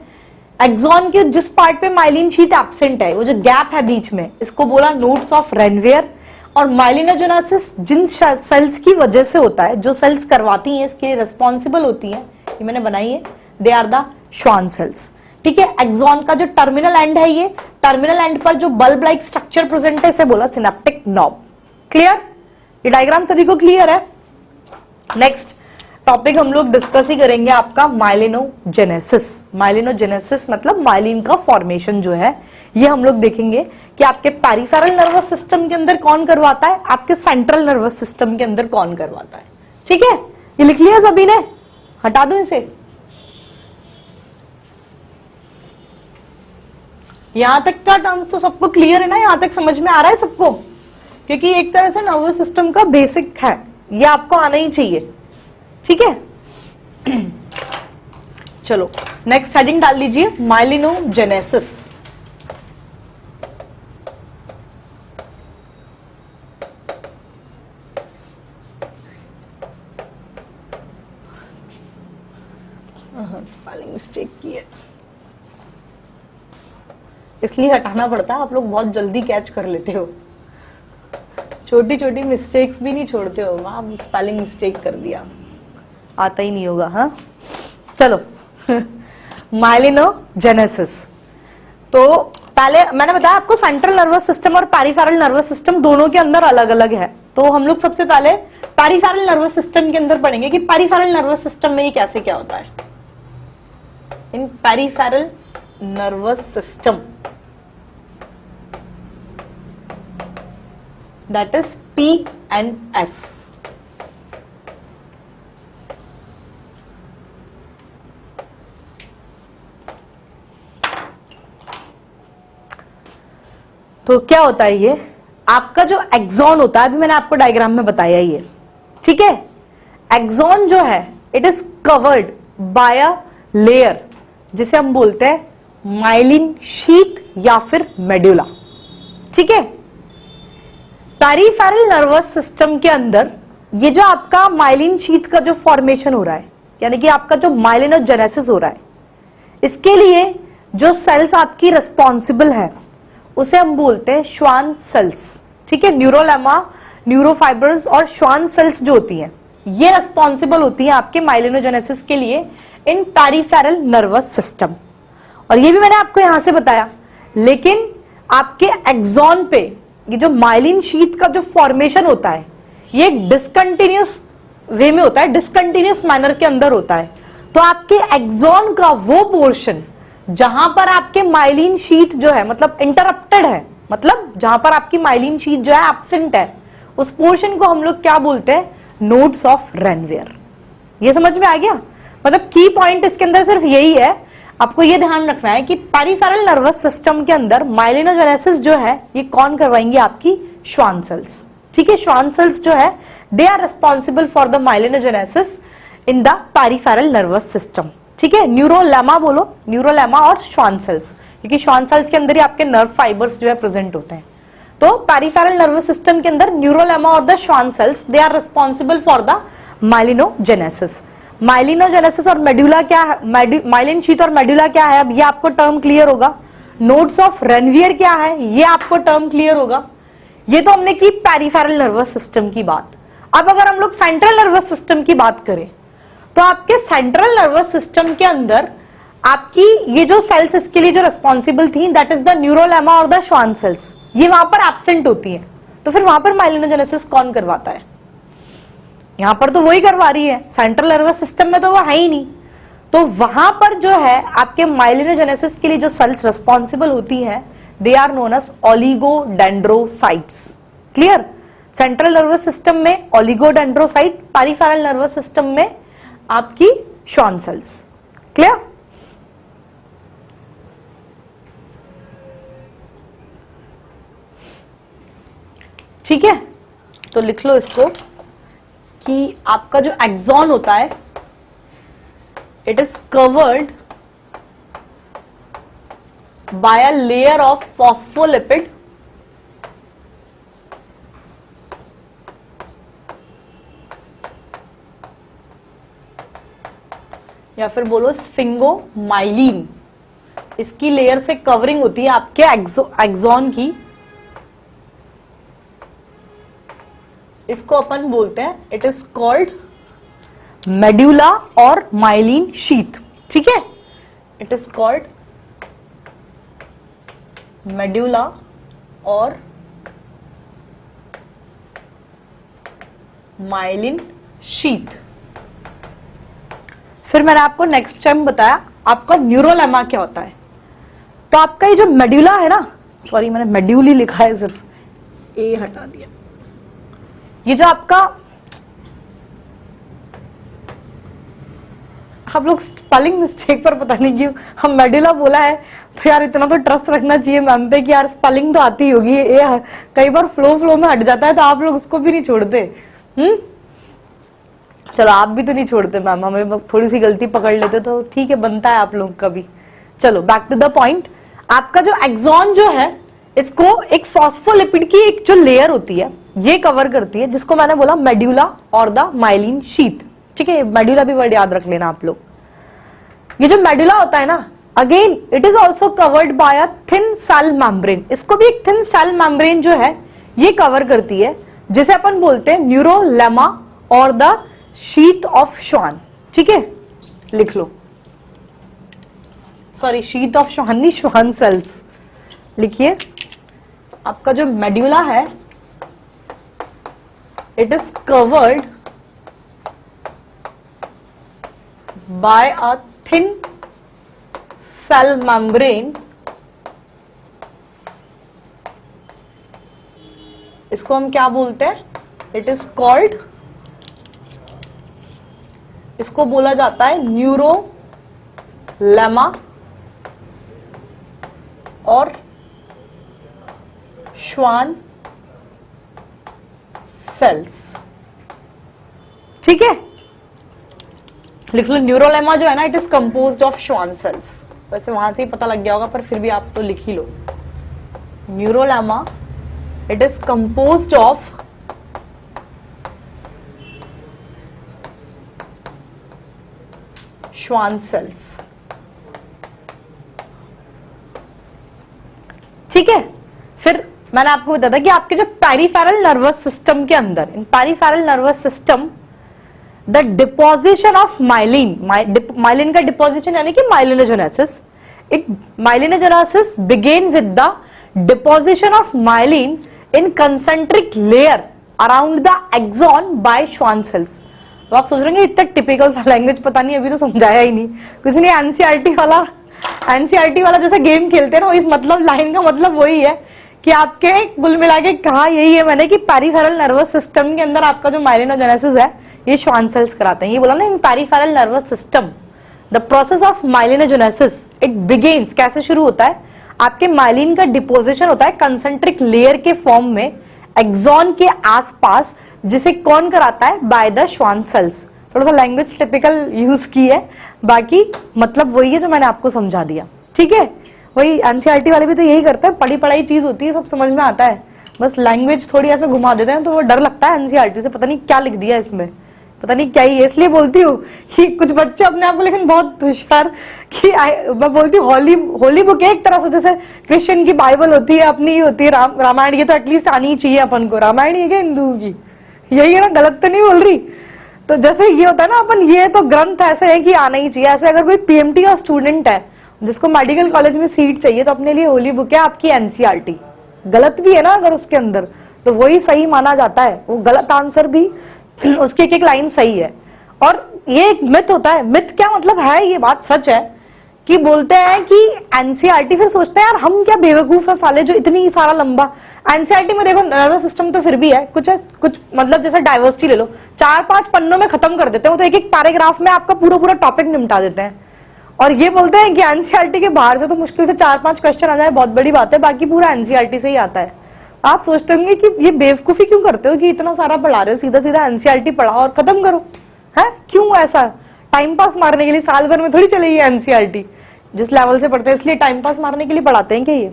एक्सॉन के जिस पार्ट पे माइलिन शीथ एब्सेंट है, वो जो गैप है बीच में, इसको बोला नोड्स ऑफ रेनवियर। और माइलिनोजेनेसिस जिन सेल्स की वजह से होता है, जो सेल्स करवाती हैं, इसके रिस्पॉन्सिबल होती हैं, ये मैंने बनाई है, they are the Schwann cells. ठीक है, एक्सॉन का जो टर्मिनल एंड है, ये टर्मिनल एंड पर जो बल्ब लाइक स्ट्रक्चर प्रेजेंट है इसे बोला सिनेप्टिक नॉब। क्लियर? ये डायग्राम सभी को क्लियर है? नेक्स्ट टॉपिक हम लोग डिस्कस ही करेंगे आपका माइलिनोजेनेसिस। माइलिनोजेनेसिस मतलब माइलिन का फॉर्मेशन जो है ये हम लोग देखेंगे कि आपके पेरिफेरल नर्वस सिस्टम के अंदर कौन करवाता है, आपके सेंट्रल नर्वस सिस्टम के अंदर कौन करवाता है। ठीक है, ये लिख लिया सभी ने? हटा दो इसे। यहां तक का टर्म्स तो सबको क्लियर है ना? यहां तक समझ में आ रहा है सबको? क्योंकि एक तरह से नर्वस सिस्टम का बेसिक है, ये आपको आना ही चाहिए। ठीक है, चलो नेक्स्ट हेडिंग डाल लीजिए, माइलिनोजेनेसिस। स्पेलिंग मिस्टेक की है इसलिए हटाना पड़ता है, आप लोग बहुत जल्दी कैच कर लेते हो, छोटी छोटी मिस्टेक्स भी नहीं छोड़ते हो। मां स्पेलिंग मिस्टेक कर दिया, आता ही नहीं होगा। हाँ चलो माइलिनोजेनेसिस। तो पहले मैंने बताया आपको सेंट्रल नर्वस सिस्टम और पेरिफेरल नर्वस सिस्टम दोनों के अंदर अलग अलग है। तो हम लोग सबसे पहले पेरिफेरल नर्वस सिस्टम के अंदर पढ़ेंगे कि पेरिफेरल नर्वस सिस्टम में ये कैसे क्या होता है। In peripheral nervous system that is PNS। तो क्या होता है ये आपका जो एक्सॉन होता है, अभी मैंने आपको डायग्राम में बताया ये। ठीक है, एक्सॉन जो है it is covered by a layer जिसे हम बोलते हैं माइलिन शीथ या फिर मेडुला। ठीक है, पेरिफेरल नर्वस सिस्टम के अंदर ये जो आपका माइलिन शीथ का जो फॉर्मेशन हो रहा है, यानी कि आपका जो माइलिनोजेनेसिस हो रहा है, इसके लिए जो सेल्स आपकी रिस्पॉन्सिबल है उसे हम बोलते हैं श्वान सेल्स। ठीक है, न्यूरोलेमा, न्यूरोफाइबर्स और श्वान सेल्स जो होती हैं ये रिस्पॉन्सिबल होती हैं आपके माइलिनोजेनेसिस के लिए इन पेरिफेरल नर्वस सिस्टम। और ये भी मैंने आपको यहां से बताया, लेकिन आपके एक्सॉन पे ये जो माइलिन शीथ का जो फॉर्मेशन होता है ये डिसकंटिन्यूअस वे में होता है, डिसकंटिन्यूअस मैनर के अंदर होता है। तो आपके एक्सॉन का वो पोर्शन जहां पर आपके माइलिन शीथ जो है मतलब इंटरप्टेड है, मतलब जहां पर आपकी माइलिन शीथ जो है एब्सेंट है, उस पोर्शन को हम लोग क्या बोलते हैं, नोड्स ऑफ रेनवियर। ये समझ में आ गया? मतलब की पॉइंट इसके अंदर सिर्फ यही है, आपको ये ध्यान रखना है कि पेरिफेरल नर्वस सिस्टम के अंदर माइलिनोजेनेसिस जो है ये कौन करवाएंगे, आपकी श्वान सेल्स। ठीक है, श्वान सेल्स जो है they are responsible for the myelinogenesis in the peripheral nervous system. ठीक है, न्यूरोलेमा बोलो, न्यूरोलेमा और श्वान सेल्स, क्योंकि श्वान सेल्स के अंदर ही आपके नर्व फाइबर्स जो है प्रेजेंट होते हैं। तो पेरिफेरल नर्वस सिस्टम के अंदर न्यूरोलेमा और the Schwann cells they are responsible for the myelinogenesis. Myelinogenesis और मेडुला क्या है, माइलिन शीथ और मेडुला क्या है, अब ये आपको टर्म क्लियर होगा। नोड्स ऑफ रेनवियर क्या है, ये आपको टर्म क्लियर होगा। ये तो हमने की पेरिफेरल नर्वस सिस्टम की बात। अब अगर हम लोग सेंट्रल नर्वस सिस्टम की बात करें तो आपके सेंट्रल नर्वस सिस्टम के अंदर आपकी ये जो सेल्स इसके लिए जो रिस्पॉन्सिबल थी, दैट इज द न्यूरोलेमा और द श्वान सेल्स, ये वहां पर एब्सेंट होती है। तो फिर वहां पर माइलिनोजेनेसिस कौन करवाता है? यहां पर तो वही करवा रही है, सेंट्रल नर्वस सिस्टम में तो वो है ही नहीं। तो वहां पर जो है आपके माइलिनोजेनेसिस के लिए जो सेल्स रिस्पॉन्सिबल होती है, they are known as oligodendrocytes. Clear? Central nervous system में ओलिगोडेंड्रोसाइट, पेरिफेरल नर्वस सिस्टम में आपकी श्वान सेल्स। क्लियर? ठीक है, तो लिख लो इसको कि आपका जो एक्सॉन होता है it is covered by a layer of phospholipid या फिर बोलो स्फिंगोमाइलिन। इसकी लेयर से कवरिंग होती है आपके एक्सॉन की। इसको अपन बोलते हैं, इट इज कॉल्ड मेड्यूला और माइलिन शीथ। ठीक है, इट इज कॉल्ड मेड्यूला और माइलिन शीथ। फिर मैंने आपको नेक्स्ट टाइम बताया आपका न्यूरोलेमा क्या होता है। तो आपका ये जो मेड्यूला है ना, सॉरी मैंने मेड्यूली लिखा है, सिर्फ ए हटा दिया। ये जो आपका, आप लोग स्पेलिंग मिस्टेक पर पता नहीं क्यों हम मेडुला बोला है, तो यार इतना तो ट्रस्ट रखना चाहिए मैम पे कि यार स्पेलिंग तो आती होगी। ये कई बार फ्लो में हट जाता है तो आप लोग उसको भी नहीं छोड़ते। चलो आप भी तो नहीं छोड़ते मैम, हमें थोड़ी सी गलती पकड़ लेते तो ठीक है, बनता है आप लोग का भी। चलो बैक टू द पॉइंट। आपका जो एक्सॉन जो है इसको एक फॉस्फोलिपिड की एक जो लेयर होती है ये कवर करती है, जिसको मैंने बोला मेड्यूला और द माइलिन शीथ। ठीक है, मेड्यूला भी वर्ड याद रख लेना आप लोग। ये जो मेडुला होता है ना, again it is also covered by a thin cell membrane. इसको भी एक थिन सेल मेम्ब्रेन जो है ये कवर करती है, जिसे अपन बोलते हैं न्यूरोलेमा और द शीथ ऑफ श्वान। ठीक है, लिख लो, सॉरी शीथ ऑफ श्वान नहीं, श्वान सेल्स लिखिए। आपका जो मेडुला है it is covered by a thin cell membrane. इसको हम क्या बोलते हैं? इट इज कॉल्ड, इसको बोला जाता है न्यूरोलेमा और श्वान सेल्स। ठीक है, लिख लो न्यूरोलेमा जो है ना it is composed of Schwann sales. वैसे वहां से ही पता लग गया होगा पर फिर भी आप तो लिख ही लो। Neurolemma it is composed of Schwann cells. ठीक है, फिर मैंने आपको बताया था कि आपके जो पेरिफेरल नर्वस सिस्टम के अंदर, in peripheral nervous system the deposition of myelin, myelin का डिपोजिशन यानी कि myelinogenesis, it myelinogenesis begin with the deposition of myelin in concentric layer around the axon by Schwann cells. तो आप सोच रहे हैं इतना टिपिकल सा लैंग्वेज, पता नहीं अभी तो समझाया ही नहीं, कुछ नहीं एनसीईआरटी वाला एनसीईआरटी वाला जैसे गेम खेलते हैं ना, इस मतलब लाइन का मतलब वही है कि आपके कुल मिला के कहा यही है मैंने कि पेरिफेरल नर्वस सिस्टम के अंदर आपका जो माइलिनोजेनेसिस है ये श्वान सेल्स कराते हैं। ये बोला ना, in peripheral nervous system the process of myelinogenesis it begins, कैसे शुरू होता है, आपके माइलिन का डिपोजिशन होता है कंसेंट्रिक लेयर के फॉर्म में एक्सॉन के आसपास, जिसे कौन कराता है, बाय द श्वान सेल्स। थोड़ा सा लैंग्वेज टिपिकल यूज की है, बाकी मतलब वही है जो मैंने आपको समझा दिया, ठीक है। वही एनसीईआरटी वाले भी तो यही करते हैं, पढ़ी पढ़ाई चीज होती है, सब समझ में आता है, बस लैंग्वेज थोड़ी ऐसे घुमा देते हैं तो वो डर लगता है एनसीईआरटी से, पता नहीं क्या लिख दिया इसमें, पता नहीं क्या ही है। इसलिए बोलती हूँ कि कुछ बच्चे अपने आप को लेकिन बहुत होशियार, कि मैं बोलती हूँ होली बुक है एक तरह से, जैसे क्रिश्चियन की बाइबल होती है, अपनी ही होती है रामायण, ये तो एटलीस्ट आनी ही चाहिए अपन को। रामायण ये क्या हिंदू की, यही है ना, गलत तो नहीं बोल रही। तो जैसे ये होता है ना अपन, ये तो ग्रंथ ऐसे है कि आना ही चाहिए। ऐसे अगर कोई पीएमटी का स्टूडेंट है जिसको मेडिकल कॉलेज में सीट चाहिए, तो अपने लिए होली बुक है आपकी एनसीईआरटी। गलत भी है ना अगर उसके अंदर, तो वही सही माना जाता है, वो गलत आंसर भी उसकी एक एक लाइन सही है। और ये एक मिथ होता है, मिथ क्या मतलब है, ये बात सच है कि बोलते हैं कि एनसीईआरटी, फिर सोचते हैं यार हम क्या बेवकूफ है साले जो इतनी सारा लंबा। एनसीईआरटी में देखो नर्वस सिस्टम तो फिर भी है, कुछ मतलब जैसे डाइवर्सिटी ले लो, 4-5 पन्नों में खत्म कर देते हैं, वो तो एक एक पैराग्राफ में आपका पूरा पूरा टॉपिक निपटा देते हैं। और ये बोलते हैं कि एनसीईआरटी के बाहर से तो मुश्किल से 4-5 क्वेश्चन आ जाए, बहुत बड़ी बात है, बाकी पूरा एनसीईआरटी से ही आता है। आप सोचते होंगे कि ये बेवकूफी क्यों करते हो कि इतना सारा पढ़ा रहे हो, सीधा सीधा एनसीईआरटी पढ़ाओ और खत्म करो, है क्यों ऐसा? टाइम पास मारने के लिए साल भर में थोड़ी चलेगी एनसीईआरटी, जिस लेवल से पढ़ते हैं इसलिए टाइम पास मारने के लिए पढ़ाते हैं क्या ये?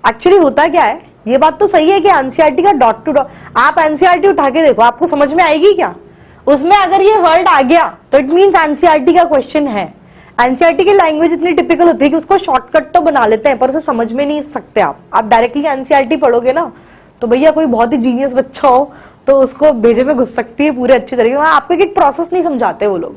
एक्चुअली होता क्या है, ये बात तो सही है कि एनसीईआरटी का डॉट टू डॉट, आप एनसीईआरटी उठा के देखो आपको समझ में आएगी क्या? उसमें अगर ये वर्ड आ गया तो इट मींस एनसीईआरटी का क्वेश्चन है। एनसीईआरटी की लैंग्वेज इतनी टिपिकल होती है कि उसको शॉर्टकट तो बना लेते हैं पर उसे समझ में नहीं सकते। आप डायरेक्टली एनसीईआरटी पढ़ोगे ना तो भैया कोई बहुत ही जीनियस बच्चा हो तो उसको भेजे में घुस सकती है पूरे अच्छे तरीके से, आपको एक प्रोसेस नहीं समझाते वो लोग।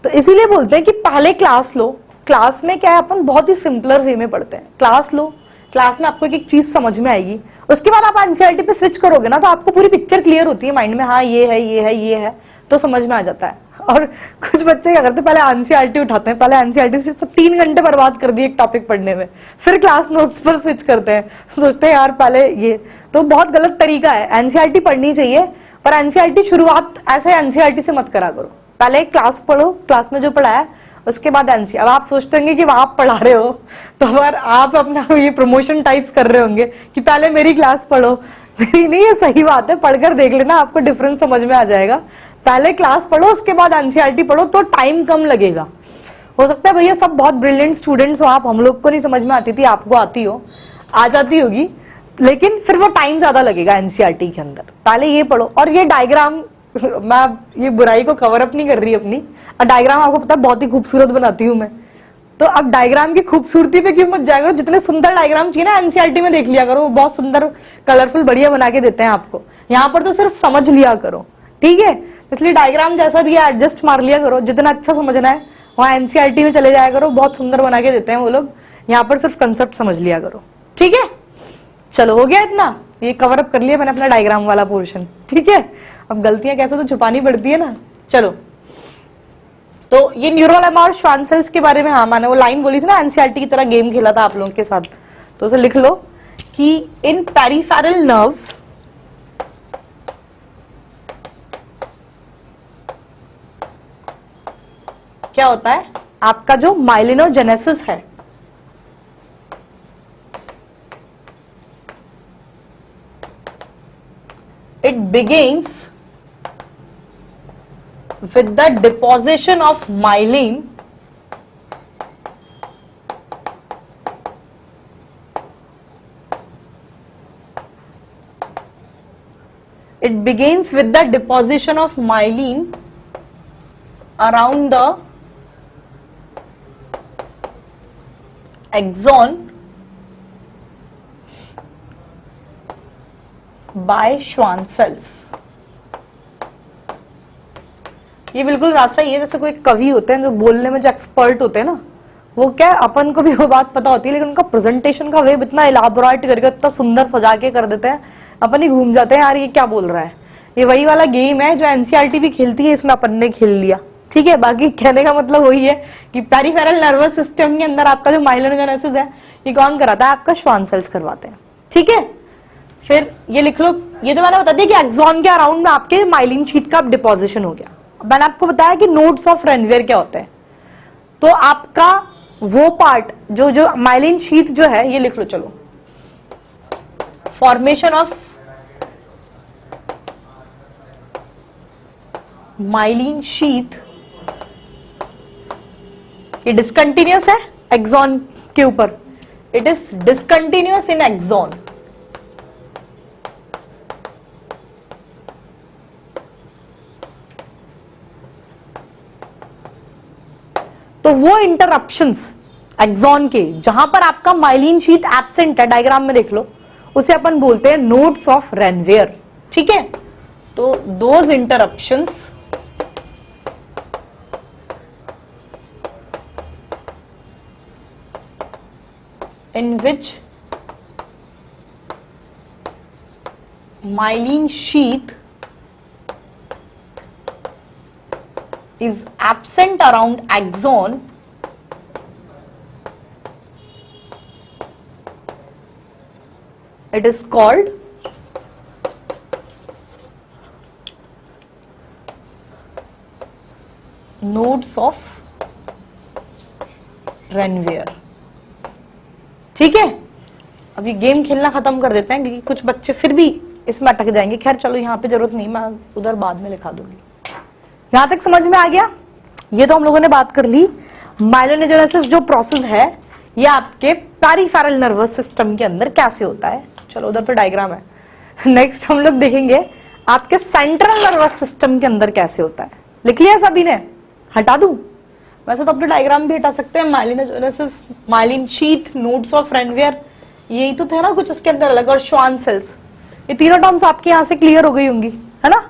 तो इसीलिए बोलते हैं कि पहले क्लास लो, क्लास में क्या है अपन बहुत ही सिंपलर वे में पढ़ते हैं, क्लास लो, क्लास में आपको एक चीज समझ में आएगी, उसके बाद आप एनसीईआरटी पे स्विच करोगे ना तो आपको पूरी पिक्चर क्लियर होती है माइंड में, हाँ ये है ये है ये है, तो समझ में आ जाता है। और कुछ बच्चे क्या करते हैं, पहले एनसीईआरटी उठाते हैं, पहले एनसीईआरटी से 3 घंटे बर्बाद कर दिए एक टॉपिक पढ़ने में, फिर क्लास नोट्स पर स्विच करते हैं, सोचते हैं यार पहले ये, तो बहुत गलत तरीका है। एनसीईआरटी पढ़नी चाहिए पर एनसीईआरटी शुरुआत ऐसे एनसीईआरटी से मत करा करो, पहले क्लास पढ़ो, क्लास में जो पढ़ाया उसके बाद एनसीईआरटी। अब आप सोचते होंगे कि आप पढ़ा रहे हो तो अगर आप अपना ये प्रमोशन टाइप्स कर रहे होंगे कि पहले मेरी क्लास पढ़ो, मेरी नहीं, ये सही बात है, पढ़कर देख लेना आपको डिफरेंस समझ में आ जाएगा। पहले क्लास पढ़ो उसके बाद एनसीईआरटी पढ़ो तो टाइम कम लगेगा। हो सकता है भैया सब बहुत ब्रिलियंट स्टूडेंट्स हो आप, हम लोग को नहीं समझ में आती थी, आपको आती हो, आ जाती होगी, लेकिन फिर वो टाइम ज्यादा लगेगा एनसीईआरटी के अंदर। पहले ये पढ़ो। और ये डायग्राम, मैं ये बुराई को कवर अप नहीं कर रही अपनी, डायग्राम आपको पता है बहुत ही खूबसूरत बनाती हूँ मैं, तो अब डायग्राम की खूबसूरती पे क्यों मत जाया करो, जितने सुंदर डायग्राम चाहिए ना एनसीईआरटी में देख लिया करो, वो बहुत सुंदर कलरफुल बढ़िया बना के देते हैं आपको, यहाँ पर तो सिर्फ समझ लिया करो, ठीक है। इसलिए डायग्राम जैसा भी है एडजस्ट मार लिया करो, जितना अच्छा समझना है वहाँ एनसीईआरटी में चले जाया करो, बहुत सुंदर बना के देते हैं वो लोग, यहाँ पर सिर्फ कंसेप्ट समझ लिया करो, ठीक है। चलो हो गया इतना, ये कवर अप कर लिया मैंने अपना डायग्राम वाला पोर्शन, ठीक है। अब गलतियां कैसे तो छुपानी पड़ती है ना। चलो, तो ये न्यूरोलेमा और श्वान सेल्स के बारे में, हाँ मैंने वो लाइन बोली थी ना, एनसीईआरटी की तरह गेम खेला था आप लोगों के साथ, तो उसे लिख लो कि इन पेरिफेरल नर्व्स क्या होता है, आपका जो माइलिनोजेनेसिस है, it begins with the deposition of myelin around the axon by Schwann cells। ये बिल्कुल रास्ता ये, जैसे कोई कवि होते हैं जो बोलने में जो एक्सपर्ट होते हैं ना, वो क्या अपन को भी वो बात पता होती है लेकिन उनका प्रेजेंटेशन का वे इतना इलाबोरेट करके इतना सुंदर सजा के कर देते हैं, अपन ही घूम जाते हैं यार ये क्या बोल रहा है। ये वही वाला गेम है जो एनसीईआरटी भी खेलती है, इसमें अपन ने खेल लिया, ठीक है, बाकी कहने का मतलब वही है कि पेरिफेरल नर्वस सिस्टम के अंदर आपका जो माइलिनोजेनेसिस है ये कौन कराता है? आपका श्वान सेल्स करवाते हैं। ठीक है, फिर ये लिख लो, ये तो मैंने बता दिया कि एक्सॉन के अराउंड में आपके माइलिन शीट का डिपोजिशन हो गया। मैंने आपको बताया कि नोड्स ऑफ रेनवियर क्या होते हैं, तो आपका वो पार्ट जो माइलिन शीट जो है ये लिख लो। चलो, फॉर्मेशन ऑफ माइलिन शीट ये डिसकंटिन्यूअस है एक्सॉन के ऊपर, it is discontinuous in axon. तो वो इंटरप्शंस एक्सॉन के जहां पर आपका माइलिन शीट एब्सेंट है, डायग्राम में देख लो, उसे अपन बोलते हैं नोड्स ऑफ रेनवियर। ठीक है, तो those interruptions in which myelin sheath is absent around axon it is called nodes of Renvier। ठीक है, अब ये गेम खेलना खत्म कर देते हैं क्योंकि कुछ बच्चे फिर भी इसमें अटक जाएंगे। खैर चलो, यहाँ पे जरूरत नहीं, मैं उधर बाद में लिखा दूंगी। यहां तक समझ में आ गया? ये तो हम लोगों ने बात कर ली माइलिनोजेनेसिस जो प्रोसेस है ये आपके पेरिफेरल नर्वस सिस्टम के अंदर कैसे होता है। चलो, उधर तो डायग्राम है। नेक्स्ट हम लोग देखेंगे आपके सेंट्रल नर्वस सिस्टम के अंदर कैसे होता है। लिख लिया सभी ने? हटा दूं? वैसे तो अपने डायग्राम भी हटा सकते हैं। Myelinogenesis, myelin sheath, nodes of Ranvier, यही तो थे ना कुछ उसके अंदर अलग, और श्वान सेल्स, ये तीनों टर्म्स आपके यहां से क्लियर हो गई होंगी, है ना।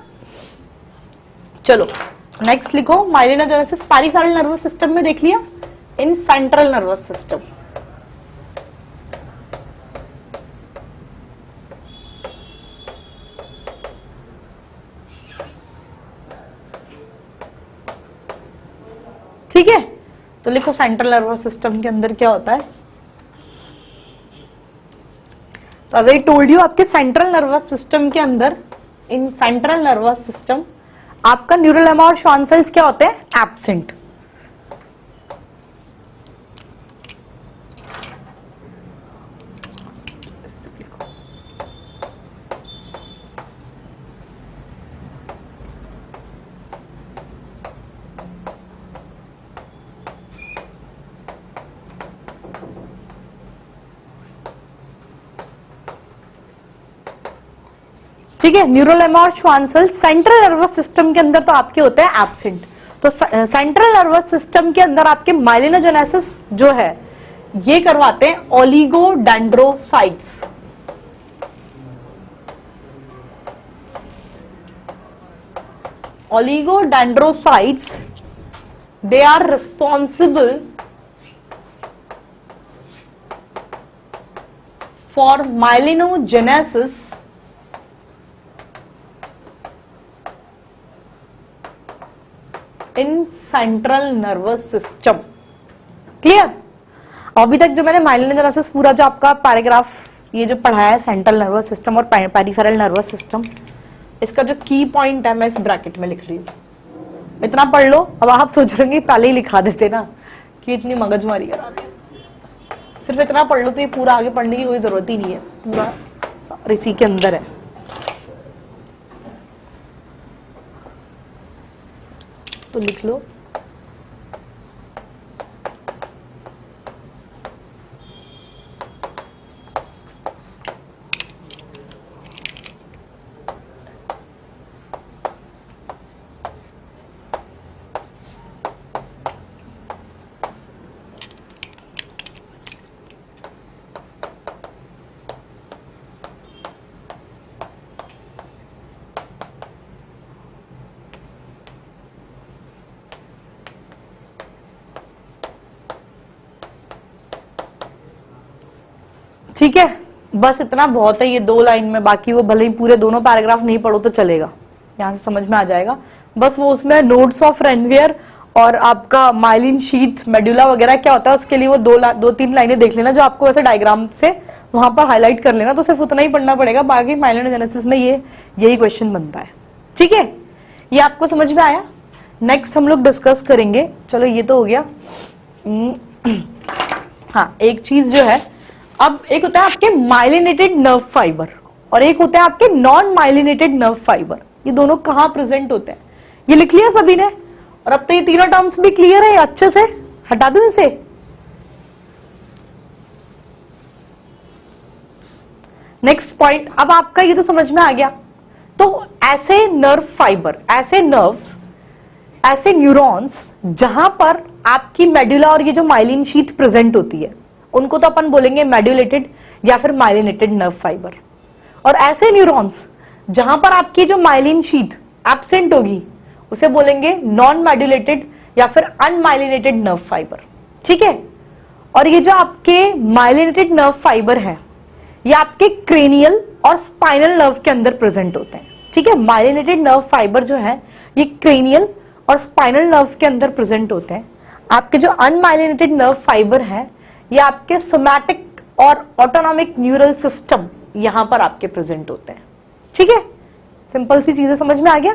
चलो नेक्स्ट लिखो, माइलिनोजेनेसिस पेरिफेरल नर्वस सिस्टम में देख लिया, इन सेंट्रल नर्वस सिस्टम। ठीक है, तो लिखो सेंट्रल नर्वस सिस्टम के अंदर क्या होता है। तो एज आई टोल्ड यू, आपके सेंट्रल नर्वस सिस्टम के अंदर, इन सेंट्रल नर्वस सिस्टम आपका न्यूरल और श्वान सेल्स क्या होते हैं? एब्सेंट। ठीक है, न्यूरोलेमा और Schwann cell central nervous system के अंदर तो आपके होते हैं एब्सेंट। तो सेंट्रल नर्वस सिस्टम के अंदर आपके माइलिनोजेनेसिस जो है ये करवाते हैं oligodendrocytes. Oligodendrocytes, they are responsible for myelinogenesis in central nervous system. Clear? अभी तक जो मैंने माइलिनोजेनेसिस पूरा जो आपका पैराग्राफ ये जो पढ़ाया है, सेंट्रल नर्वस सिस्टम और पेरिफेरल नर्वस सिस्टम, इसका जो की पॉइंट है मैं इस ब्रैकेट में लिख रही हूं। इतना पढ़ लो। अब आप सोच रहे होंगे पहले ही लिखा देते ना, कि इतनी मगजमारी करा दी। सिर्फ इतना पढ़ लो तो ये पूरा आगे पढ़ने की कोई जरूरत ही नहीं है, पूरा इसी के अंदर है। तो लिख लो, ठीक है, बस इतना बहुत है ये 2 लाइन में। बाकी वो भले ही पूरे दोनों पैराग्राफ नहीं पढ़ो तो चलेगा, यहां से समझ में आ जाएगा। बस वो उसमें नोड्स ऑफ रेनवियर और आपका माइलिन शीथ मेडुला वगैरह क्या होता है उसके लिए वो दो तीन लाइनें देख लेना जो आपको ऐसे डायग्राम से वहां पर हाईलाइट कर लेना, तो सिर्फ उतना ही पढ़ना पड़ेगा, बाकी माइलिनोजेनेसिस में यही क्वेश्चन बनता है। ठीक है, ये आपको समझ में आया। नेक्स्ट हम लोग डिस्कस करेंगे, चलो ये तो हो गया। हाँ, एक चीज जो है, अब एक होता है आपके माइलिनेटेड नर्व फाइबर और एक होता है आपके नॉन माइलिनेटेड नर्व फाइबर। ये दोनों कहां प्रेजेंट होते हैं ये लिख लिया सभी ने, और अब तो ये तीनों टर्म्स भी क्लियर है, अच्छे से हटा दो इसे। नेक्स्ट पॉइंट, अब आपका ये तो समझ में आ गया। तो ऐसे नर्व फाइबर, ऐसे नर्व्स, ऐसे न्यूरॉन्स जहां पर आपकी मेडुला और ये जो माइलिन शीथ प्रेजेंट होती है उनको तो अपन बोलेंगे मेडुलेटेड या फिर माइलिनेटेड नर्व फाइबर, और ऐसे न्यूरॉन्स जहां पर आपकी जो माइलिन शीथ एब्सेंट होगी उसे बोलेंगे नॉन मेडुलेटेड या फिर अनमाइलिनेटेड नर्व फाइबर। ठीक है, और ये जो आपके माइलिनेटेड नर्व फाइबर है ये आपके क्रेनियल और स्पाइनल नर्व के अंदर प्रेजेंट होते हैं। ठीक है, माइलिनेटेड नर्व फाइबर जो है ये क्रेनियल और स्पाइनल नर्व के अंदर प्रेजेंट होते हैं। आपके जो अनमाइलिनेटेड नर्व फाइबर है ये आपके सोमैटिक और ऑटोनॉमिक न्यूरल सिस्टम यहां पर आपके प्रेजेंट होते हैं। ठीक है, सिंपल सी चीजें समझ में आ गया,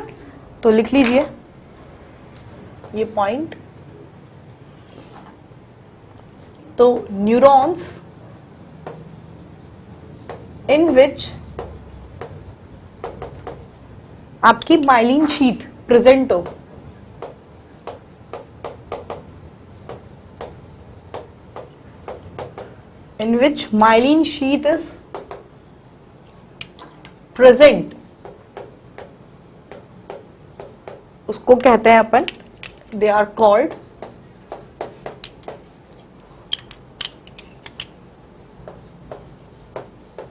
तो लिख लीजिए ये पॉइंट। तो न्यूरॉन्स इन विच आपकी माइलिन शीथ प्रेजेंट हो, in which myelin sheath is present, उसको कहते हैं अपन, they are called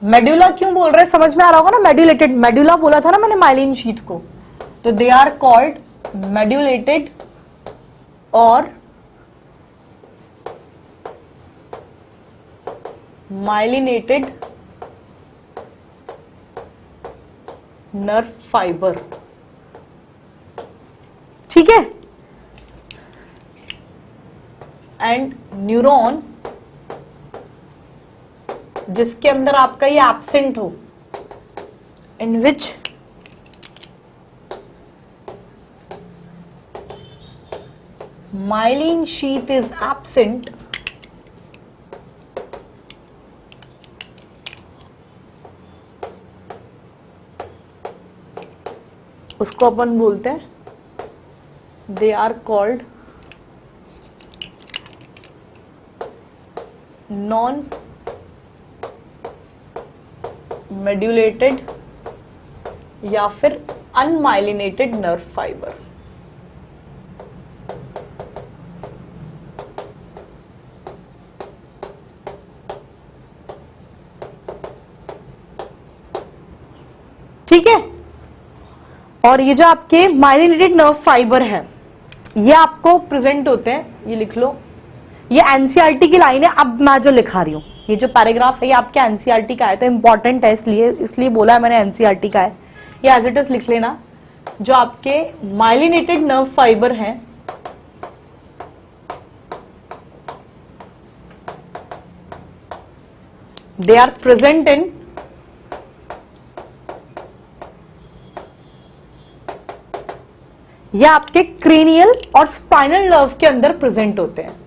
मेडुला। क्यों बोल रहे हैं समझ में आ रहा होगा ना, मेडुलेटेड, मेडुला बोला था ना मैंने माइलिन शीथ को, तो they are called मेडुलेटेड और माइलिनेटेड नर्व फाइबर। ठीक है, एंड न्यूरॉन जिसके अंदर आपका ये एब्सेंट हो, in which myelin sheath is absent, उसको अपन बोलते हैं they are called non medullated या फिर अनमाइलिनेटेड नर्व फाइबर। ठीक है, और ये जो आपके माइलिनेटेड नर्व फाइबर है ये आपको प्रेजेंट होते हैं, ये लिख लो, ये एनसीईआरटी की लाइन है। अब मैं जो लिखा रही हूं ये जो पैराग्राफ है ये आपके एनसीईआरटी का है, तो इंपॉर्टेंट है, इसलिए बोला है मैंने एनसीईआरटी का है, ये एज इट इज लिख लेना। जो आपके माइलिनेटेड नर्व फाइबर हैं दे आर प्रेजेंट इन ये आपके क्रेनियल और स्पाइनल नर्व के अंदर प्रेजेंट होते हैं।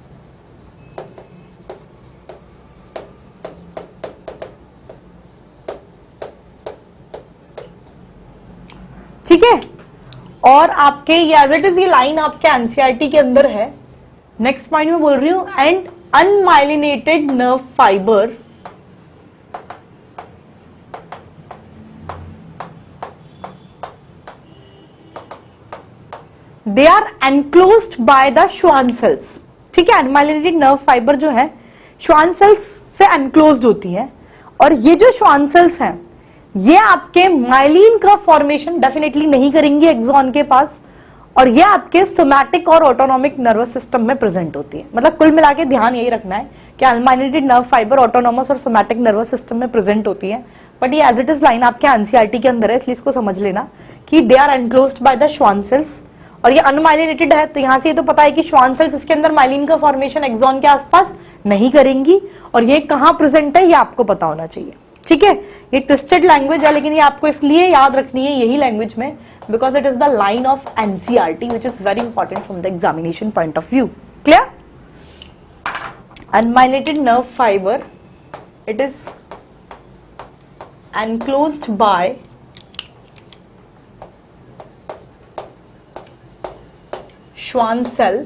ठीक है, और आपके एज इट इज ये लाइन आपके एनसीईआरटी के अंदर है। नेक्स्ट पॉइंट में बोल रही हूं, and unmyelinated nerve fibre they are enclosed by the Schwann cells. ठीक है, अनमाइलिनेटेड नर्व फाइबर जो है श्वान सेल्स से एनक्लोज्ड होती है, और ये जो श्वान सेल्स हैं ये आपके माइलिन का फॉर्मेशन डेफिनेटली नहीं करेंगी एक्सॉन के पास, और ये आपके सोमैटिक और ऑटोनॉमिक नर्वस सिस्टम में प्रेजेंट होती है। मतलब कुल मिला के ध्यान यही रखना है कि अनमाइलिनेटेड नर्व फाइबर ऑटोनॉमस और सोमैटिक नर्वस सिस्टम में प्रेजेंट होती है, बट ये एज इट इज लाइन आपके एनसीईआरटी के अंदर है, इसलिए इसको समझ लेना कि they are enclosed by the Schwann cells और ये अनमाइलिनेटेड है, तो यहां से ये तो पता है कि श्वान सेल्स इसके अंदर माइलिन का फॉर्मेशन एक्सॉन के आसपास नहीं करेंगी, और ये कहां प्रेजेंट है ये आपको पता होना चाहिए। ठीक है, ये ट्विस्टेड लैंग्वेज है, लेकिन ये आपको इसलिए याद रखनी है यही लैंग्वेज में because it is the line of NCERT which is very important from the examination point of view. Clear? Unmyelinated nerve fibre, it is enclosed by Schwann cell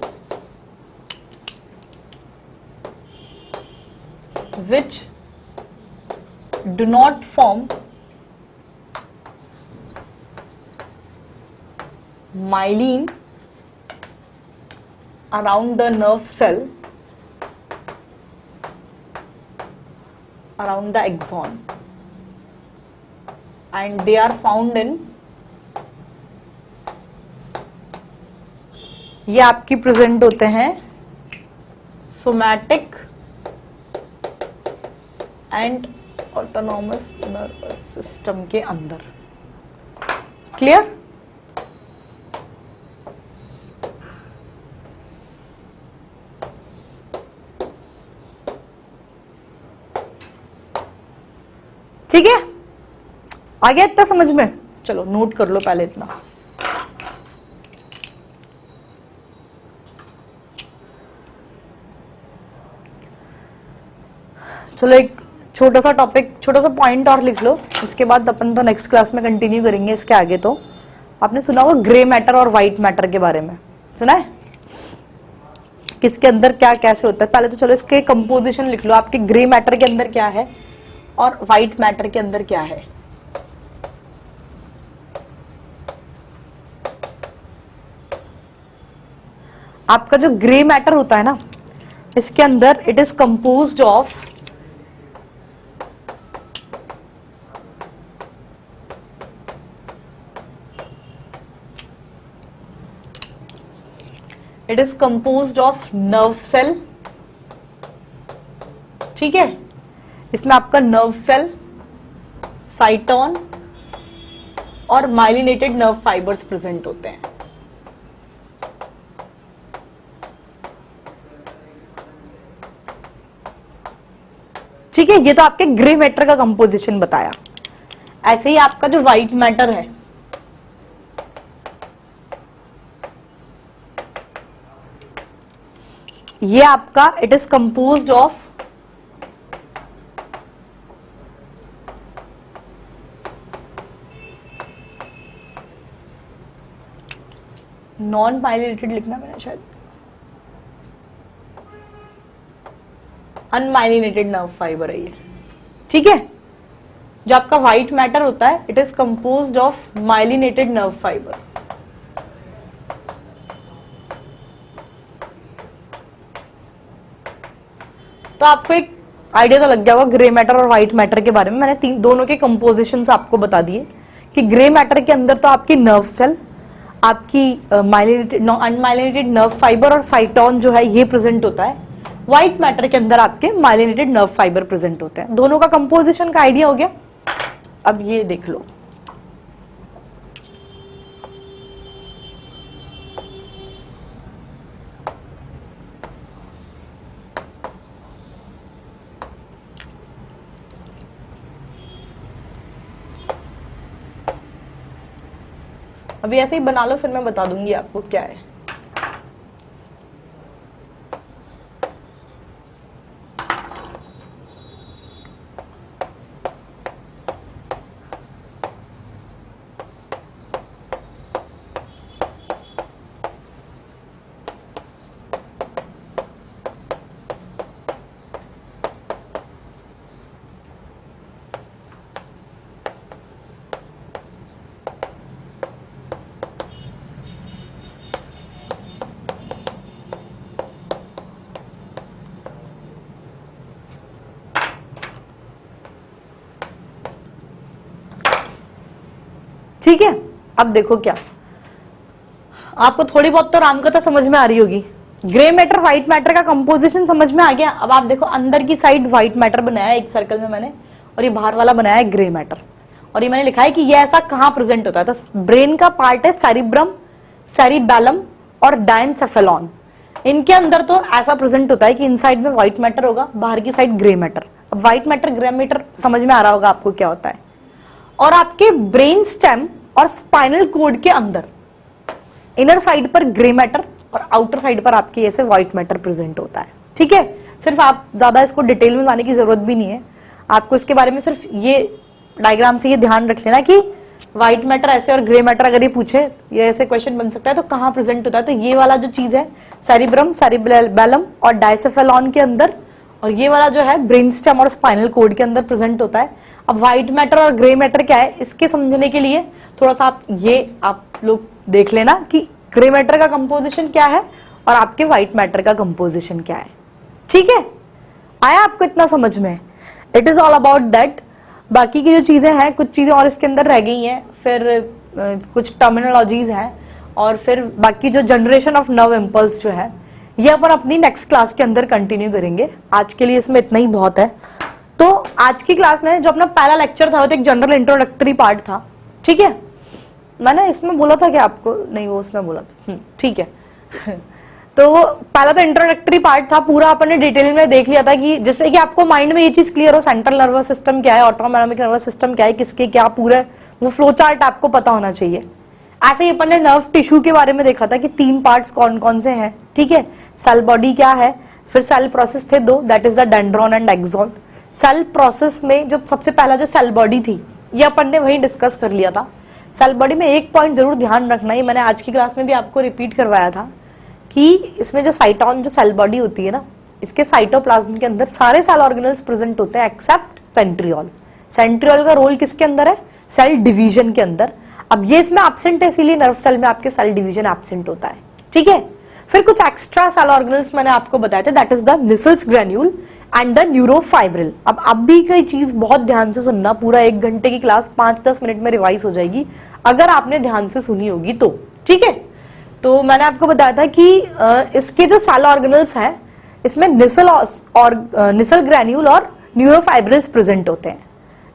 which do not form myelin around the nerve cell around the axon, and they are found in, ये आपकी प्रेजेंट होते हैं somatic and autonomous nervous system के अंदर। क्लियर? ठीक है, आ गया इतना समझ में? चलो नोट कर लो पहले इतना। चलो एक छोटा सा टॉपिक, छोटा सा पॉइंट और लिख लो, उसके बाद अपन तो नेक्स्ट क्लास में कंटिन्यू करेंगे इसके आगे। तो आपने सुना होगा ग्रे मैटर और व्हाइट मैटर के बारे में, सुना है? किसके अंदर क्या कैसे होता है? पहले तो चलो इसके कंपोजिशन लिख लो, आपके ग्रे मैटर के अंदर क्या है और व्हाइट मैटर के अंदर क्या है। आपका जो ग्रे मैटर होता है ना, इसके अंदर it is composed of nerve cell. ठीक है, इसमें आपका नर्व सेल, साइटोन और माइलिनेटेड नर्व फाइबर्स प्रेजेंट होते हैं। ठीक है, ये तो आपके ग्रे मैटर का कंपोजिशन बताया। ऐसे ही आपका जो व्हाइट मैटर है, ये आपका it is composed of non myelinated लिखना मैंने शायद, अनमाइलिनेटेड नर्व फाइबर है ये। ठीक है, जो आपका व्हाइट मैटर होता है it is composed of myelinated nerve fibre. तो आपको एक आइडिया तो लग गया होगा ग्रे मैटर और व्हाइट मैटर के बारे में। मैंने दोनों के कंपोजिशन आपको बता दिए कि ग्रे मैटर के अंदर तो आपकी नर्व सेल, आपकी माइलिनेटेड अनमाइलिनेटेड नर्व फाइबर और साइटोन जो है ये प्रेजेंट होता है। व्हाइट मैटर के अंदर आपके माइलिनेटेड नर्व फाइबर प्रेजेंट होते हैं। दोनों का कंपोजिशन का आइडिया हो गया। अब ये देख लो, अभी ऐसे ही बना लो, फिर मैं बता दूंगी आपको क्या है। ठीक है, अब देखो क्या आपको थोड़ी बहुत तो रामकथा समझ में आ रही होगी। ग्रे मैटर व्हाइट मैटर का कंपोजिशन समझ में आ गया। अब आप देखो अंदर की साइड व्हाइट मैटर बनाया एक सर्कल में मैंने, और ये बाहर वाला बनाया है ग्रे मैटर। और ये मैंने लिखा है कि ये ऐसा कहां प्रेजेंट होता है। तो ब्रेन का पार्ट है सेरिब्रम, सेरिबेलम और डायनसेफेलॉन। इनके अंदर तो ऐसा प्रेजेंट होता है कि इनसाइड में व्हाइट मैटर होगा, बाहर की साइड ग्रे मैटर। अब व्हाइट मैटर ग्रे मैटर समझ में आ रहा होगा आपको क्या होता है। और आपके ब्रेन स्टेम और स्पाइनल कोड के अंदर इनर साइड पर ग्रे मैटर और आउटर साइड पर आपके ऐसे व्हाइट मैटर प्रेजेंट होता है। ठीक है, सिर्फ आप ज्यादा इसको डिटेल में जाने की जरूरत भी नहीं है, आपको इसके बारे में सिर्फ ये डायग्राम से ये ध्यान रख लेना कि व्हाइट मैटर ऐसे और ग्रे मैटर अगर ये पूछे, ये ऐसे क्वेश्चन बन सकता है तो कहाँ प्रेजेंट होता है। तो ये वाला जो चीज है सेरिब्रम, सेरिबेलम और डायसेफेलॉन के अंदर, और ये वाला जो है ब्रेन स्टेम और स्पाइनल कोड के अंदर प्रेजेंट होता है। अब व्हाइट मैटर और ग्रे मैटर क्या है, इसके समझने के लिए थोड़ा सा आप लोग देख लेना कि ग्रे मैटर का कंपोजिशन क्या है और आपके व्हाइट मैटर का कंपोजिशन क्या है। ठीक है, आया आपको इतना समझ में? It is all about that. बाकी की जो चीजें हैं, कुछ चीजें और इसके अंदर रह गई हैं, फिर कुछ टर्मिनोलॉजीज हैं, और फिर बाकी जो जनरेशन ऑफ नर्व इम्पल्स जो है ये अपन अपनी नेक्स्ट क्लास के अंदर कंटिन्यू करेंगे। आज के लिए इसमें इतना ही बहुत है। तो आज की क्लास में जो अपना पहला लेक्चर था वो तो एक जनरल इंट्रोडक्टरी पार्ट था। ठीक है, मैंने इसमें बोला था कि आपको नहीं, वो उसमें बोला था। ठीक है तो पहला तो इंट्रोडक्टरी पार्ट था, पूरा अपन ने डिटेल में देख लिया था कि जिससे कि आपको माइंड में ये चीज क्लियर हो, सेंट्रल नर्वस सिस्टम क्या है, ऑटोनॉमिक नर्वस सिस्टम क्या है, किसके क्या, पूरा वो फ्लो चार्ट आपको पता होना चाहिए। ऐसे ही अपन ने नर्व टिश्यू के बारे में देखा था कि 3 पार्ट्स कौन कौन से हैं। ठीक है, सेल बॉडी क्या है, फिर सेल प्रोसेस थे 2, that is the dendron and axon. Cell process में जो सबसे पहला जो सेल बॉडी थी ये अपन ने वही डिस्कस कर लिया था। सेल बॉडी में एक पॉइंट जरूर ध्यान रखना, ही मैंने आज की क्लास में भी आपको रिपीट करवाया था कि इसमें जो साइटोन जो सेल बॉडी होती है ना, इसके साइटोप्लाज्म के अंदर सारे सेल ऑर्गेनल्स प्रेजेंट होते हैं एक्सेप्ट सेंट्रियोल। सेंट्रियोल का रोल किसके अंदर है? सेल डिवीजन के अंदर। अब ये इसमें एब्सेंट है, इसीलिए नर्व सेल में आपके सेल डिवीजन एब्सेंट होता है। ठीक है, फिर कुछ एक्स्ट्रा सेल ऑर्गेनल्स मैंने आपको बताए थे, that is the Nissl's granule and the neurofibril. अब भी कोई चीज बहुत ध्यान से सुनना, पूरा 1 घंटे की क्लास 5-10 मिनट में रिवाइज हो जाएगी अगर आपने ध्यान से सुनी होगी तो। ठीक है, तो मैंने आपको बताया था कि इसके जो सेल ऑर्गेनल्स हैं इसमें निसल ग्रैन्यूल और न्यूरोफाइब्रिल्स प्रेजेंट होते हैं।